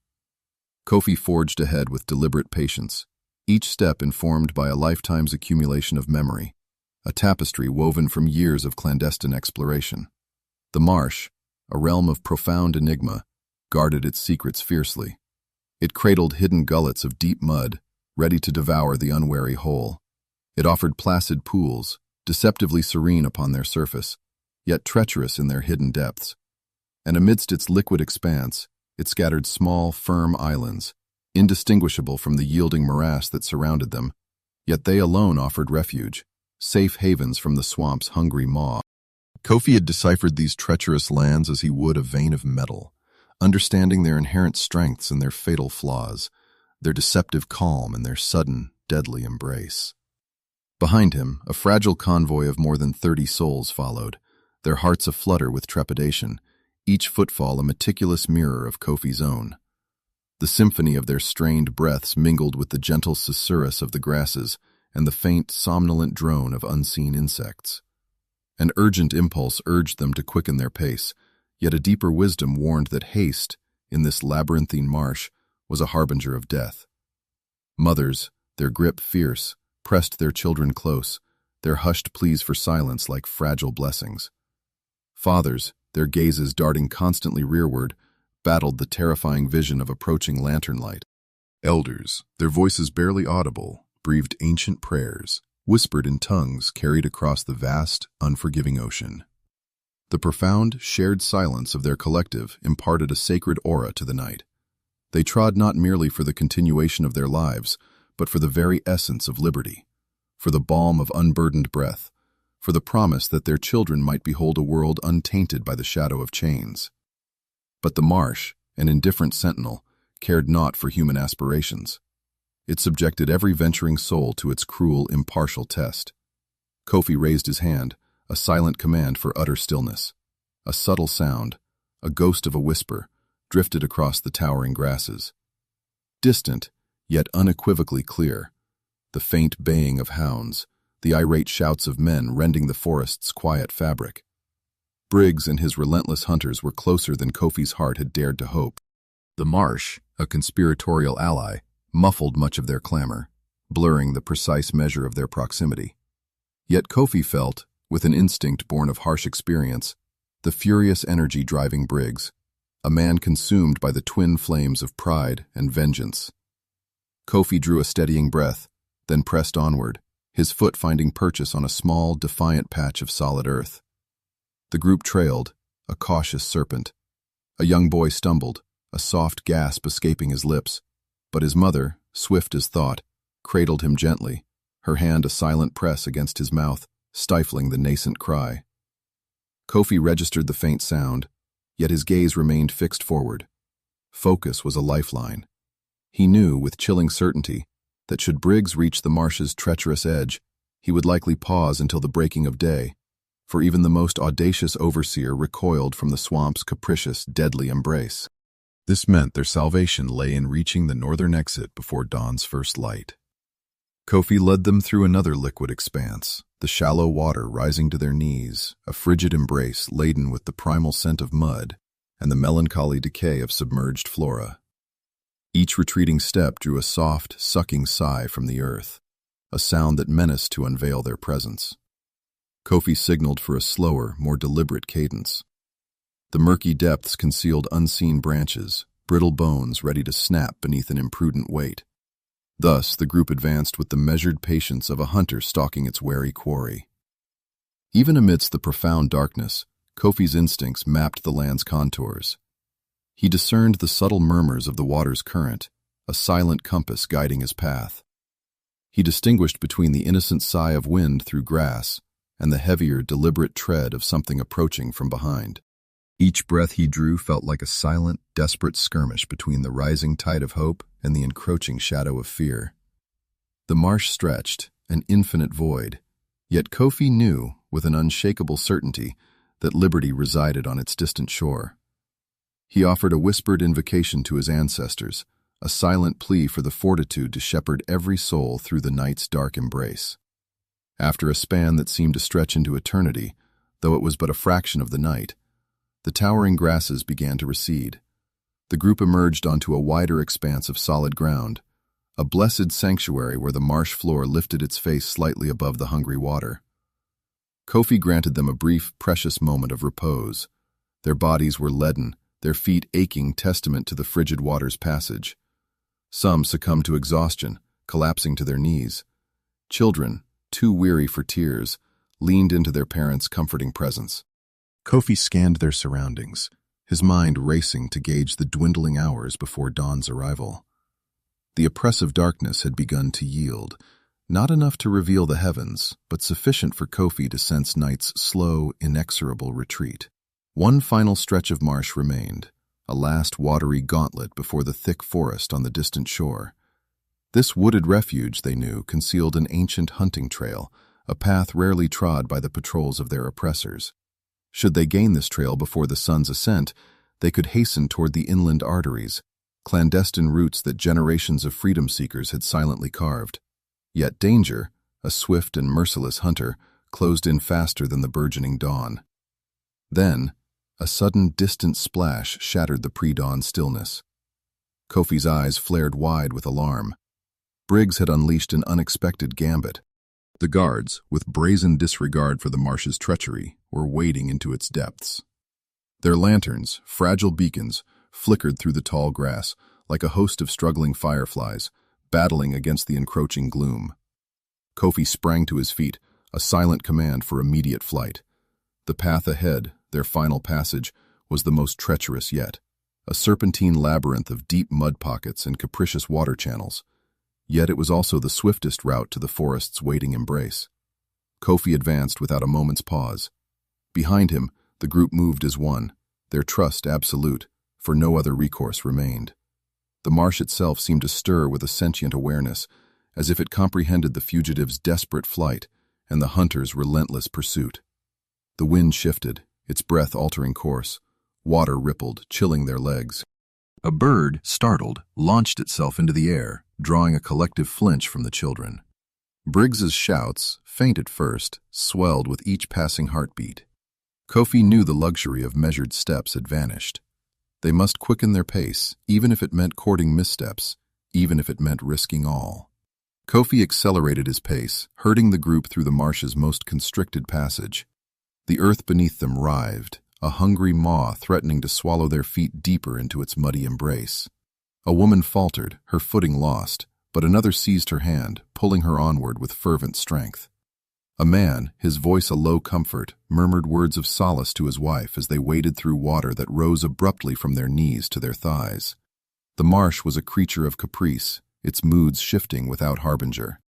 Kofi forged ahead with deliberate patience, each step informed by a lifetime's accumulation of memory, a tapestry woven from years of clandestine exploration. The marsh, a realm of profound enigma, guarded its secrets fiercely. It cradled hidden gullets of deep mud, ready to devour the unwary whole. It offered placid pools, deceptively serene upon their surface, yet treacherous in their hidden depths. And amidst its liquid expanse, it scattered small, firm islands, indistinguishable from the yielding morass that surrounded them, yet they alone offered refuge, safe havens from the swamp's hungry maw. Kofi had deciphered these treacherous lands as he would a vein of metal, understanding their inherent strengths and their fatal flaws, their deceptive calm and their sudden, deadly embrace. Behind him, a fragile convoy of more than 30 souls followed, their hearts aflutter with trepidation, each footfall a meticulous mirror of Kofi's own. The symphony of their strained breaths mingled with the gentle susurrus of the grasses and the faint, somnolent drone of unseen insects. An urgent impulse urged them to quicken their pace, yet a deeper wisdom warned that haste, in this labyrinthine marsh, was a harbinger of death. Mothers, their grip fierce, pressed their children close, their hushed pleas for silence like fragile blessings. Fathers, their gazes darting constantly rearward, battled the terrifying vision of approaching lantern light. Elders, their voices barely audible, breathed ancient prayers, whispered in tongues carried across the vast, unforgiving ocean. The profound, shared silence of their collective imparted a sacred aura to the night. They trod not merely for the continuation of their lives, but for the very essence of liberty, for the balm of unburdened breath, for the promise that their children might behold a world untainted by the shadow of chains. But the marsh, an indifferent sentinel, cared naught for human aspirations. It subjected every venturing soul to its cruel, impartial test. Kofi raised his hand, a silent command for utter stillness. A subtle sound, a ghost of a whisper, drifted across the towering grasses. Distant, yet unequivocally clear, the faint baying of hounds, the irate shouts of men rending the forest's quiet fabric. Briggs and his relentless hunters were closer than Kofi's heart had dared to hope. The marsh, a conspiratorial ally, muffled much of their clamor, blurring the precise measure of their proximity. Yet Kofi felt, with an instinct born of harsh experience, the furious energy driving Briggs, a man consumed by the twin flames of pride and vengeance. Kofi drew a steadying breath, then pressed onward, his foot finding purchase on a small, defiant patch of solid earth. The group trailed, a cautious serpent. A young boy stumbled, a soft gasp escaping his lips, but his mother, swift as thought, cradled him gently, her hand a silent press against his mouth, stifling the nascent cry. Kofi registered the faint sound, yet his gaze remained fixed forward. Focus was a lifeline. He knew, with chilling certainty, that should Briggs reach the marsh's treacherous edge, he would likely pause until the breaking of day, for even the most audacious overseer recoiled from the swamp's capricious, deadly embrace. This meant their salvation lay in reaching the northern exit before dawn's first light. Kofi led them through another liquid expanse, the shallow water rising to their knees, a frigid embrace laden with the primal scent of mud and the melancholy decay of submerged flora. Each retreating step drew a soft, sucking sigh from the earth, a sound that menaced to unveil their presence. Kofi signaled for a slower, more deliberate cadence. The murky depths concealed unseen branches, brittle bones ready to snap beneath an imprudent weight. Thus, the group advanced with the measured patience of a hunter stalking its wary quarry. Even amidst the profound darkness, Kofi's instincts mapped the land's contours. He discerned the subtle murmurs of the water's current, a silent compass guiding his path. He distinguished between the innocent sigh of wind through grass and the heavier, deliberate tread of something approaching from behind. Each breath he drew felt like a silent, desperate skirmish between the rising tide of hope and the encroaching shadow of fear. The marsh stretched, an infinite void, yet Kofi knew, with an unshakable certainty, that liberty resided on its distant shore. He offered a whispered invocation to his ancestors, a silent plea for the fortitude to shepherd every soul through the night's dark embrace. After a span that seemed to stretch into eternity, though it was but a fraction of the night, the towering grasses began to recede. The group emerged onto a wider expanse of solid ground, a blessed sanctuary where the marsh floor lifted its face slightly above the hungry water. Kofi granted them a brief, precious moment of repose. Their bodies were leaden, their feet aching, testament to the frigid water's passage. Some succumbed to exhaustion, collapsing to their knees. Children, too weary for tears, leaned into their parents' comforting presence. Kofi scanned their surroundings, his mind racing to gauge the dwindling hours before dawn's arrival. The oppressive darkness had begun to yield, not enough to reveal the heavens, but sufficient for Kofi to sense night's slow, inexorable retreat. One final stretch of marsh remained, a last watery gauntlet before the thick forest on the distant shore. This wooded refuge, they knew, concealed an ancient hunting trail, a path rarely trod by the patrols of their oppressors. Should they gain this trail before the sun's ascent, they could hasten toward the inland arteries, clandestine routes that generations of freedom-seekers had silently carved. Yet danger, a swift and merciless hunter, closed in faster than the burgeoning dawn. Then, a sudden distant splash shattered the pre-dawn stillness. Kofi's eyes flared wide with alarm. Briggs had unleashed an unexpected gambit. The guards, with brazen disregard for the marsh's treachery, were wading into its depths. Their lanterns, fragile beacons, flickered through the tall grass like a host of struggling fireflies, battling against the encroaching gloom. Kofi sprang to his feet, a silent command for immediate flight. The path ahead, their final passage, was the most treacherous yet, a serpentine labyrinth of deep mud pockets and capricious water channels. Yet it was also the swiftest route to the forest's waiting embrace. Kofi advanced without a moment's pause. Behind him, the group moved as one, their trust absolute, for no other recourse remained. The marsh itself seemed to stir with a sentient awareness, as if it comprehended the fugitive's desperate flight and the hunter's relentless pursuit. The wind shifted, its breath altering course. Water rippled, chilling their legs. A bird, startled, launched itself into the air, drawing a collective flinch from the children. Briggs's shouts, faint at first, swelled with each passing heartbeat. Kofi knew the luxury of measured steps had vanished. They must quicken their pace, even if it meant courting missteps, even if it meant risking all. Kofi accelerated his pace, herding the group through the marsh's most constricted passage. The earth beneath them writhed, a hungry maw threatening to swallow their feet deeper into its muddy embrace. A woman faltered, her footing lost, but another seized her hand, pulling her onward with fervent strength. A man, his voice a low comfort, murmured words of solace to his wife as they waded through water that rose abruptly from their knees to their thighs. The marsh was a creature of caprice, its moods shifting without harbinger.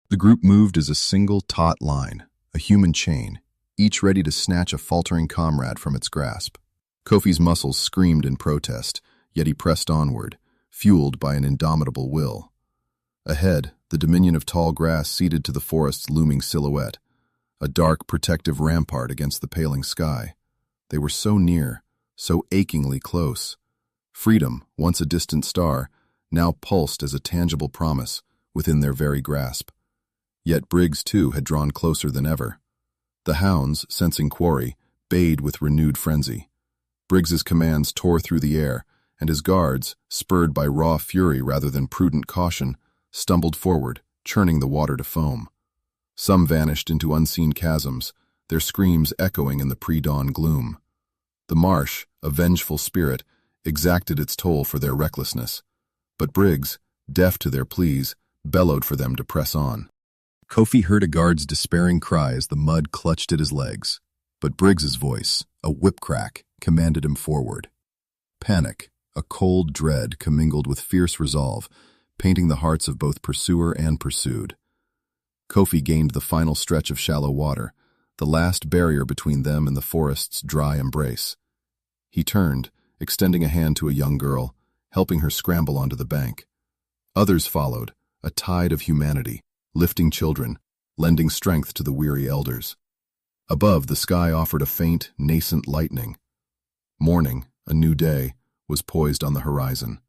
The group moved as a single taut line, a human chain, each ready to snatch a faltering comrade from its grasp. Kofi's muscles screamed in protest, yet he pressed onward, fueled by an indomitable will. Ahead, the dominion of tall grass ceded to the forest's looming silhouette, a dark, protective rampart against the paling sky. They were so near, so achingly close. Freedom, once a distant star, now pulsed as a tangible promise within their very grasp. Yet Briggs, too, had drawn closer than ever. The hounds, sensing quarry, bayed with renewed frenzy. Briggs's commands tore through the air, and his guards, spurred by raw fury rather than prudent caution, stumbled forward, churning the water to foam. Some vanished into unseen chasms, their screams echoing in the pre-dawn gloom. The marsh, a vengeful spirit, exacted its toll for their recklessness. But Briggs, deaf to their pleas, bellowed for them to press on. Kofi heard a guard's despairing cry as the mud clutched at his legs, but Briggs's voice, a whip crack, commanded him forward. Panic, a cold dread commingled with fierce resolve, painting the hearts of both pursuer and pursued. Kofi gained the final stretch of shallow water, the last barrier between them and the forest's dry embrace. He turned, extending a hand to a young girl, helping her scramble onto the bank. Others followed, a tide of humanity, lifting children, lending strength to the weary elders. Above, the sky offered a faint, nascent lightning. Morning, a new day, was poised on the horizon.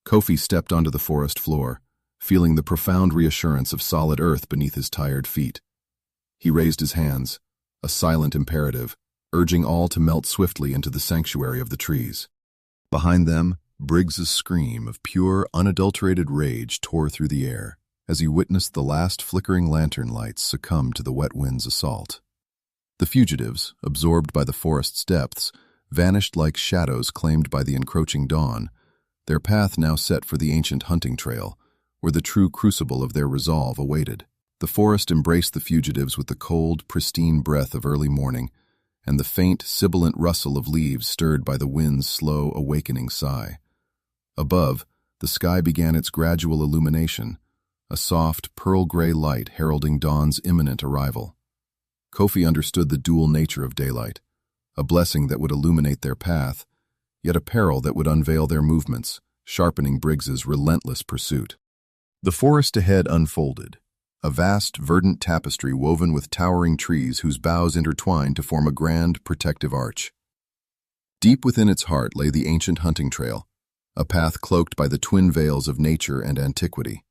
Kofi stepped onto the forest floor, feeling the profound reassurance of solid earth beneath his tired feet. He raised his hands, a silent imperative, urging all to melt swiftly into the sanctuary of the trees. Behind them, Briggs's scream of pure, unadulterated rage tore through the air as he witnessed the last flickering lantern lights succumb to the wet wind's assault. The fugitives, absorbed by the forest's depths, vanished like shadows claimed by the encroaching dawn, their path now set for the ancient hunting trail, where the true crucible of their resolve awaited. The forest embraced the fugitives with the cold, pristine breath of early morning, and the faint, sibilant rustle of leaves stirred by the wind's slow, awakening sigh. Above, the sky began its gradual illumination, a soft, pearl-gray light heralding dawn's imminent arrival. Kofi understood the dual nature of daylight, a blessing that would illuminate their path, yet a peril that would unveil their movements, sharpening Briggs's relentless pursuit. The forest ahead unfolded, a vast, verdant tapestry woven with towering trees whose boughs intertwined to form a grand, protective arch. Deep within its heart lay the ancient hunting trail, a path cloaked by the twin veils of nature and antiquity.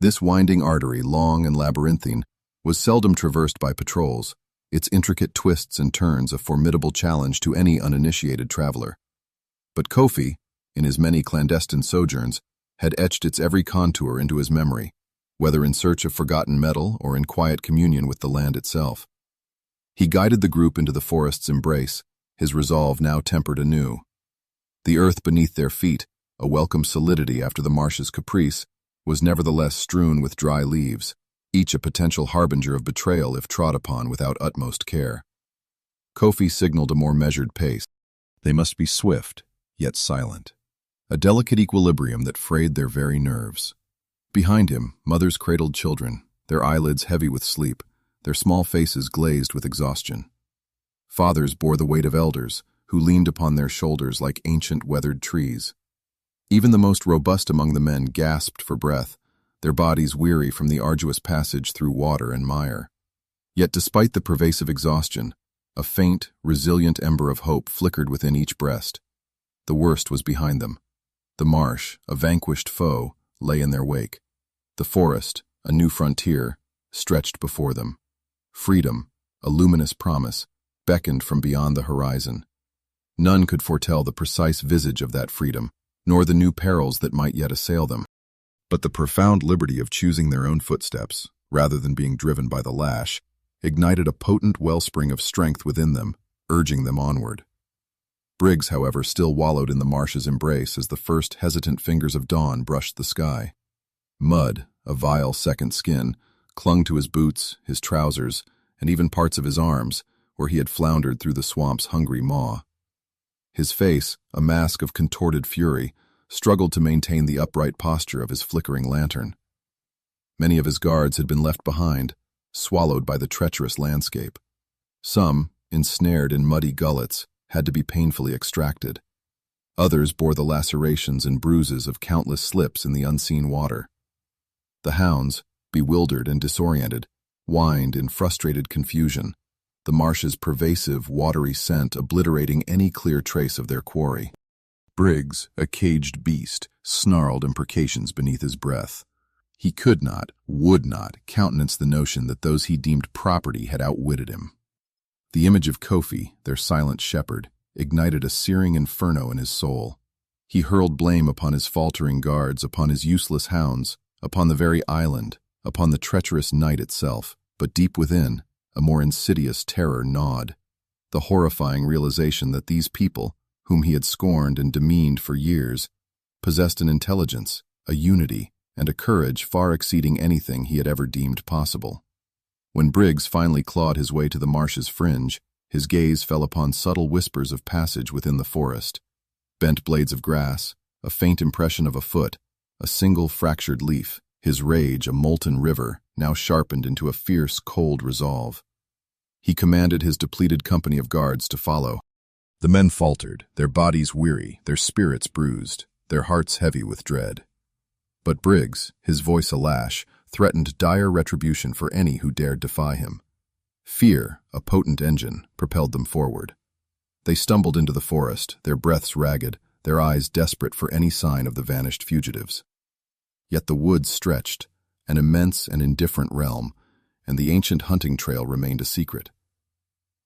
This winding artery, long and labyrinthine, was seldom traversed by patrols, its intricate twists and turns a formidable challenge to any uninitiated traveler. But Kofi, in his many clandestine sojourns, had etched its every contour into his memory, whether in search of forgotten metal or in quiet communion with the land itself. He guided the group into the forest's embrace, his resolve now tempered anew. The earth beneath their feet, a welcome solidity after the marsh's caprice, was nevertheless strewn with dry leaves, each a potential harbinger of betrayal if trod upon without utmost care. Kofi signaled a more measured pace. They must be swift, yet silent, a delicate equilibrium that frayed their very nerves. Behind him, mothers cradled children, their eyelids heavy with sleep, their small faces glazed with exhaustion. Fathers bore the weight of elders, who leaned upon their shoulders like ancient weathered trees. Even the most robust among the men gasped for breath, their bodies weary from the arduous passage through water and mire. Yet despite the pervasive exhaustion, a faint, resilient ember of hope flickered within each breast. The worst was behind them. The marsh, a vanquished foe, lay in their wake. The forest, a new frontier, stretched before them. Freedom, a luminous promise, beckoned from beyond the horizon. None could foretell the precise visage of that freedom, nor the new perils that might yet assail them. But the profound liberty of choosing their own footsteps, rather than being driven by the lash, ignited a potent wellspring of strength within them, urging them onward. Briggs, however, still wallowed in the marsh's embrace as the first hesitant fingers of dawn brushed the sky. Mud, a vile second skin, clung to his boots, his trousers, and even parts of his arms, where he had floundered through the swamp's hungry maw. His face, a mask of contorted fury, struggled to maintain the upright posture of his flickering lantern. Many of his guards had been left behind, swallowed by the treacherous landscape. Some, ensnared in muddy gullets, had to be painfully extracted. Others bore the lacerations and bruises of countless slips in the unseen water. The hounds, bewildered and disoriented, whined in frustrated confusion, the marsh's pervasive, watery scent obliterating any clear trace of their quarry. Briggs, a caged beast, snarled imprecations beneath his breath. He could not, would not, countenance the notion that those he deemed property had outwitted him. The image of Kofi, their silent shepherd, ignited a searing inferno in his soul. He hurled blame upon his faltering guards, upon his useless hounds, upon the very island, upon the treacherous night itself, but deep within, a more insidious terror gnawed, the horrifying realization that these people, whom he had scorned and demeaned for years, possessed an intelligence, a unity, and a courage far exceeding anything he had ever deemed possible. When Briggs finally clawed his way to the marsh's fringe, his gaze fell upon subtle whispers of passage within the forest. Bent blades of grass, a faint impression of a foot, a single fractured leaf, his rage a molten river, now sharpened into a fierce, cold resolve. He commanded his depleted company of guards to follow. The men faltered, their bodies weary, their spirits bruised, their hearts heavy with dread. But Briggs, his voice a lash, threatened dire retribution for any who dared defy him. Fear, a potent engine, propelled them forward. They stumbled into the forest, their breaths ragged, their eyes desperate for any sign of the vanished fugitives. Yet the woods stretched, an immense and indifferent realm, and the ancient hunting trail remained a secret.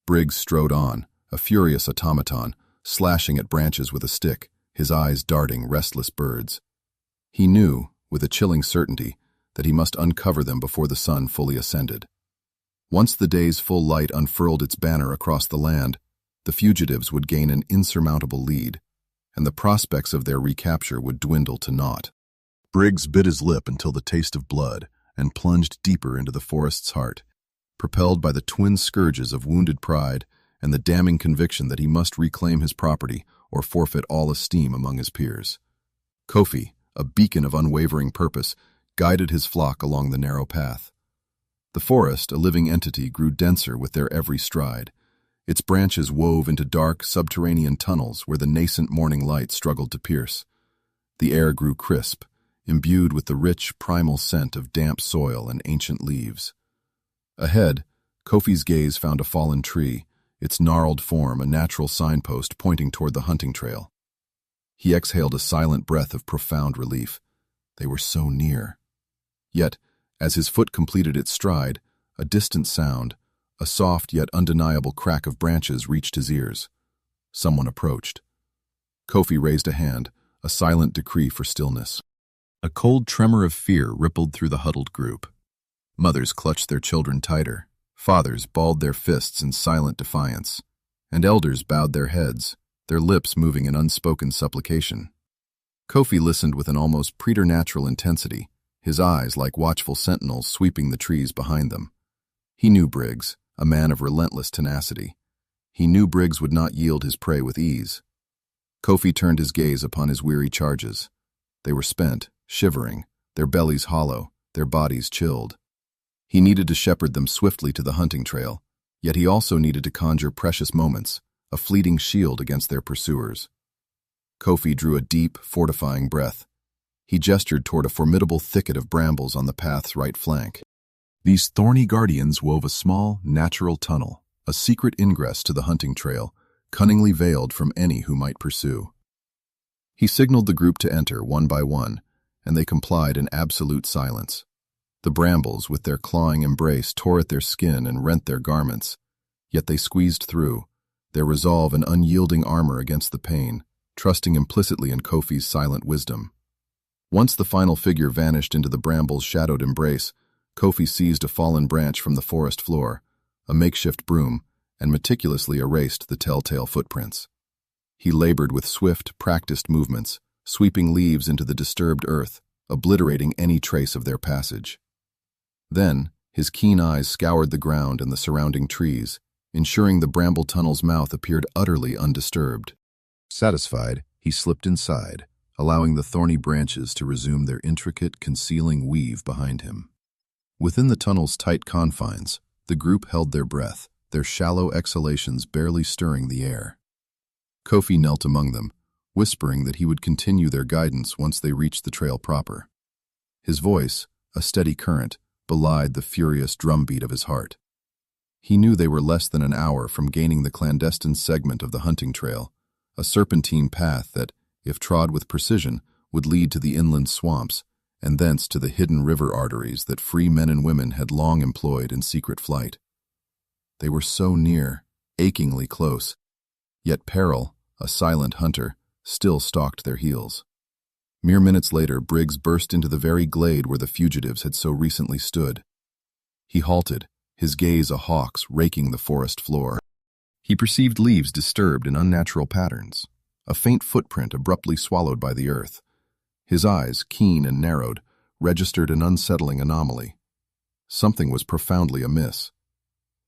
Briggs strode on, a furious automaton, slashing at branches with a stick, his eyes darting restless birds. He knew, with a chilling certainty, that he must uncover them before the sun fully ascended. Once the day's full light unfurled its banner across the land, the fugitives would gain an insurmountable lead, and the prospects of their recapture would dwindle to naught. Briggs bit his lip until the taste of blood and plunged deeper into the forest's heart, propelled by the twin scourges of wounded pride and the damning conviction that he must reclaim his property or forfeit all esteem among his peers. Kofi, a beacon of unwavering purpose, guided his flock along the narrow path. The forest, a living entity, grew denser with their every stride. Its branches wove into dark, subterranean tunnels where the nascent morning light struggled to pierce. The air grew crisp, imbued with the rich, primal scent of damp soil and ancient leaves. Ahead, Kofi's gaze found a fallen tree, its gnarled form a natural signpost pointing toward the hunting trail. He exhaled a silent breath of profound relief. They were so near. Yet, as his foot completed its stride, a distant sound, a soft yet undeniable crack of branches reached his ears. Someone approached. Kofi raised a hand, a silent decree for stillness. A cold tremor of fear rippled through the huddled group. Mothers clutched their children tighter, fathers balled their fists in silent defiance, and elders bowed their heads, their lips moving in unspoken supplication. Kofi listened with an almost preternatural intensity, his eyes like watchful sentinels sweeping the trees behind them. He knew Briggs, a man of relentless tenacity. He knew Briggs would not yield his prey with ease. Kofi turned his gaze upon his weary charges. They were spent, shivering, their bellies hollow, their bodies chilled. He needed to shepherd them swiftly to the hunting trail, yet he also needed to conjure precious moments, a fleeting shield against their pursuers. Kofi drew a deep, fortifying breath. He gestured toward a formidable thicket of brambles on the path's right flank. These thorny guardians wove a small, natural tunnel, a secret ingress to the hunting trail, cunningly veiled from any who might pursue. He signaled the group to enter one by one, and they complied in absolute silence. The brambles, with their clawing embrace, tore at their skin and rent their garments, yet they squeezed through, their resolve an unyielding armor against the pain, trusting implicitly in Kofi's silent wisdom. Once the final figure vanished into the brambles' shadowed embrace, Kofi seized a fallen branch from the forest floor, a makeshift broom, and meticulously erased the telltale footprints. He labored with swift, practiced movements, sweeping leaves into the disturbed earth, obliterating any trace of their passage. Then, his keen eyes scoured the ground and the surrounding trees, ensuring the bramble tunnel's mouth appeared utterly undisturbed. Satisfied, he slipped inside, allowing the thorny branches to resume their intricate, concealing weave behind him. Within the tunnel's tight confines, the group held their breath, their shallow exhalations barely stirring the air. Kofi knelt among them, whispering that he would continue their guidance once they reached the trail proper. His voice, a steady current, belied the furious drumbeat of his heart. He knew they were less than an hour from gaining the clandestine segment of the hunting trail, a serpentine path that, if trod with precision, would lead to the inland swamps, and thence to the hidden river arteries that free men and women had long employed in secret flight. They were so near, achingly close, yet peril, a silent hunter, still stalked their heels. Mere minutes later, Briggs burst into the very glade where the fugitives had so recently stood. He halted, his gaze a hawk's raking the forest floor. He perceived leaves disturbed in unnatural patterns, a faint footprint abruptly swallowed by the earth. His eyes, keen and narrowed, registered an unsettling anomaly. Something was profoundly amiss.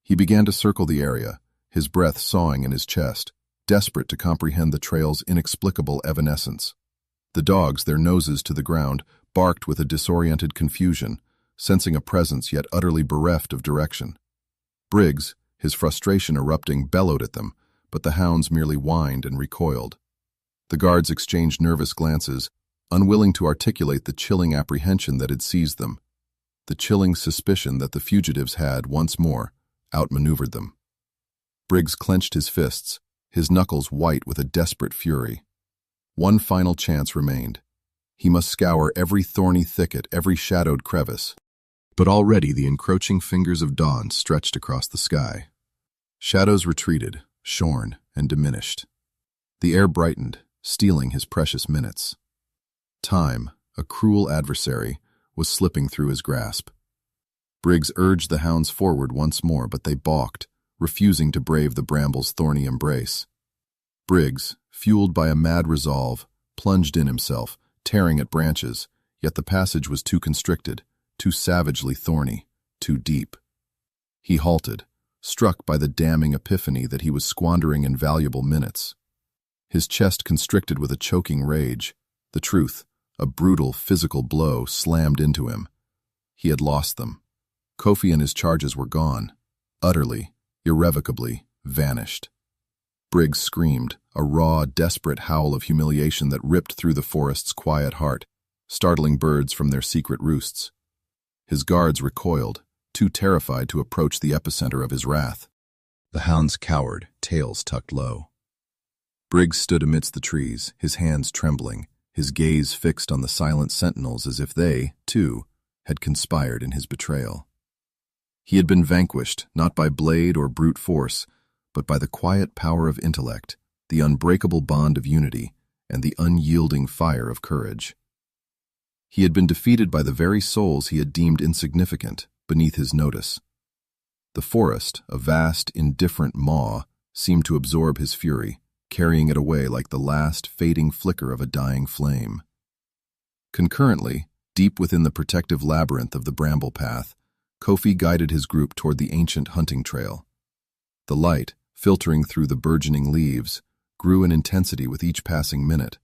He began to circle the area, his breath sawing in his chest, desperate to comprehend the trail's inexplicable evanescence. The dogs, their noses to the ground, barked with a disoriented confusion, sensing a presence yet utterly bereft of direction. Briggs, his frustration erupting, bellowed at them, but the hounds merely whined and recoiled. The guards exchanged nervous glances, unwilling to articulate the chilling apprehension that had seized them, the chilling suspicion that the fugitives had, once more, outmaneuvered them. Briggs clenched his fists, his knuckles white with a desperate fury. One final chance remained. He must scour every thorny thicket, every shadowed crevice. But already the encroaching fingers of dawn stretched across the sky. Shadows retreated, shorn and diminished. The air brightened, stealing his precious minutes. Time, a cruel adversary, was slipping through his grasp. Briggs urged the hounds forward once more, but they balked, refusing to brave the bramble's thorny embrace. Briggs, fueled by a mad resolve, plunged in himself, tearing at branches, yet the passage was too constricted, too savagely thorny, too deep. He halted, struck by the damning epiphany that he was squandering invaluable minutes. His chest constricted with a choking rage. The truth, a brutal physical blow, slammed into him. He had lost them. Kofi and his charges were gone, utterly, irrevocably, vanished. Briggs screamed, a raw, desperate howl of humiliation that ripped through the forest's quiet heart, startling birds from their secret roosts. His guards recoiled, too terrified to approach the epicenter of his wrath. The hounds cowered, tails tucked low. Briggs stood amidst the trees, his hands trembling, his gaze fixed on the silent sentinels as if they, too, had conspired in his betrayal. He had been vanquished, not by blade or brute force, but by the quiet power of intellect, the unbreakable bond of unity, and the unyielding fire of courage. He had been defeated by the very souls he had deemed insignificant, beneath his notice. The forest, a vast, indifferent maw, seemed to absorb his fury, carrying it away like the last fading flicker of a dying flame. Concurrently, deep within the protective labyrinth of the bramble path, Kofi guided his group toward the ancient hunting trail. The light, filtering through the burgeoning leaves, grew in intensity with each passing minute.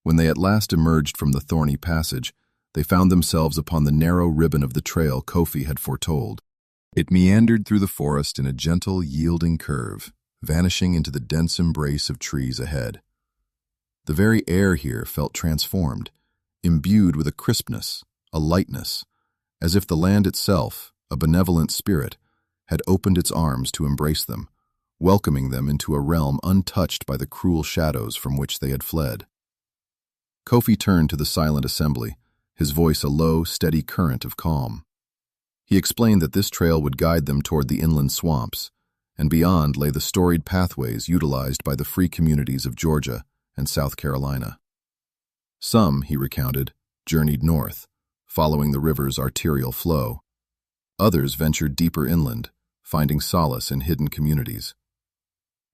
When they at last emerged from the thorny passage, they found themselves upon the narrow ribbon of the trail Kofi had foretold. It meandered through the forest in a gentle, yielding curve, vanishing into the dense embrace of trees ahead. The very air here felt transformed, imbued with a crispness, a lightness, as if the land itself, a benevolent spirit, had opened its arms to embrace them, welcoming them into a realm untouched by the cruel shadows from which they had fled. Kofi turned to the silent assembly, his voice a low, steady current of calm. He explained that this trail would guide them toward the inland swamps, and beyond lay the storied pathways utilized by the free communities of Georgia and South Carolina. Some, he recounted, journeyed north, following the river's arterial flow. Others ventured deeper inland, finding solace in hidden communities.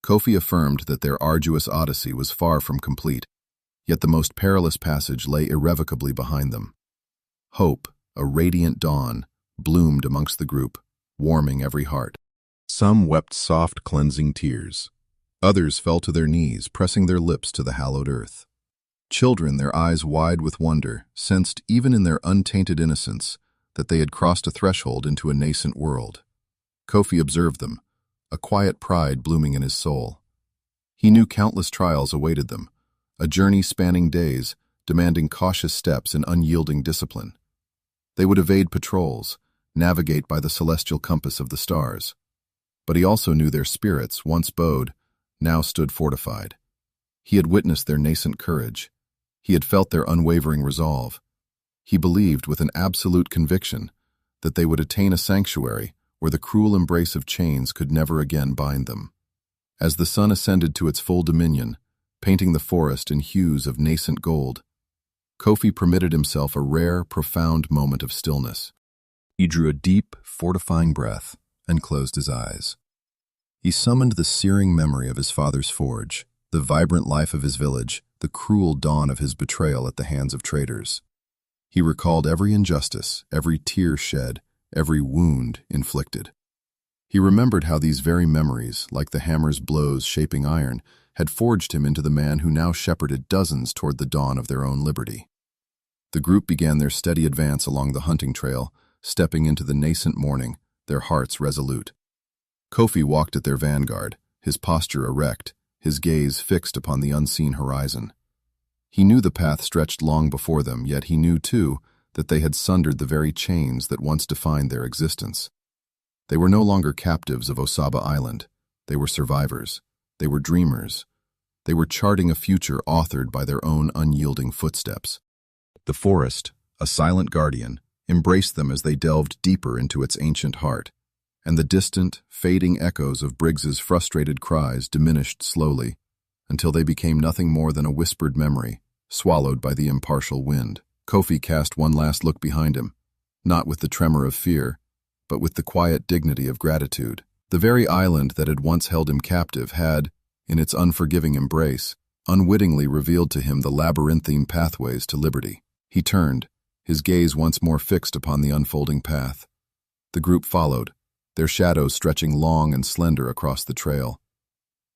Kofi affirmed that their arduous odyssey was far from complete, yet the most perilous passage lay irrevocably behind them. Hope, a radiant dawn, bloomed amongst the group, warming every heart. Some wept soft, cleansing tears. Others fell to their knees, pressing their lips to the hallowed earth. Children, their eyes wide with wonder, sensed even in their untainted innocence that they had crossed a threshold into a nascent world. Kofi observed them, a quiet pride blooming in his soul. He knew countless trials awaited them, a journey spanning days, demanding cautious steps and unyielding discipline. They would evade patrols, navigate by the celestial compass of the stars. But he also knew their spirits, once bowed, now stood fortified. He had witnessed their nascent courage. He had felt their unwavering resolve. He believed with an absolute conviction that they would attain a sanctuary where the cruel embrace of chains could never again bind them. As the sun ascended to its full dominion, painting the forest in hues of nascent gold, Kofi permitted himself a rare, profound moment of stillness. He drew a deep, fortifying breath and closed his eyes. He summoned the searing memory of his father's forge, the vibrant life of his village, the cruel dawn of his betrayal at the hands of traitors. He recalled every injustice, every tear shed, every wound inflicted. He remembered how these very memories, like the hammer's blows shaping iron, had forged him into the man who now shepherded dozens toward the dawn of their own liberty. The group began their steady advance along the hunting trail, stepping into the nascent morning, their hearts resolute. Kofi walked at their vanguard, his posture erect, his gaze fixed upon the unseen horizon. He knew the path stretched long before them, yet he knew, too, that they had sundered the very chains that once defined their existence. They were no longer captives of Osaba Island. They were survivors. They were dreamers. They were charting a future authored by their own unyielding footsteps. The forest, a silent guardian, embraced them as they delved deeper into its ancient heart, and the distant, fading echoes of Briggs's frustrated cries diminished slowly, until they became nothing more than a whispered memory, swallowed by the impartial wind. Kofi cast one last look behind him, not with the tremor of fear, but with the quiet dignity of gratitude. The very island that had once held him captive had, in its unforgiving embrace, unwittingly revealed to him the labyrinthine pathways to liberty. He turned, his gaze once more fixed upon the unfolding path. The group followed, their shadows stretching long and slender across the trail.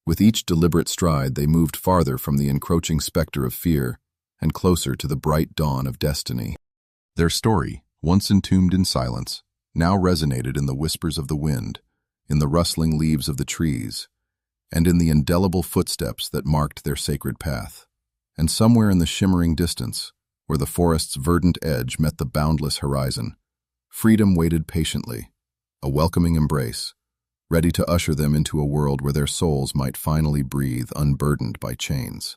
With each deliberate stride, they moved farther from the encroaching specter of fear and closer to the bright dawn of destiny. Their story, once entombed in silence, now resonated in the whispers of the wind, in the rustling leaves of the trees, and in the indelible footsteps that marked their sacred path. And somewhere in the shimmering distance, where the forest's verdant edge met the boundless horizon, freedom waited patiently, a welcoming embrace, ready to usher them into a world where their souls might finally breathe unburdened by chains.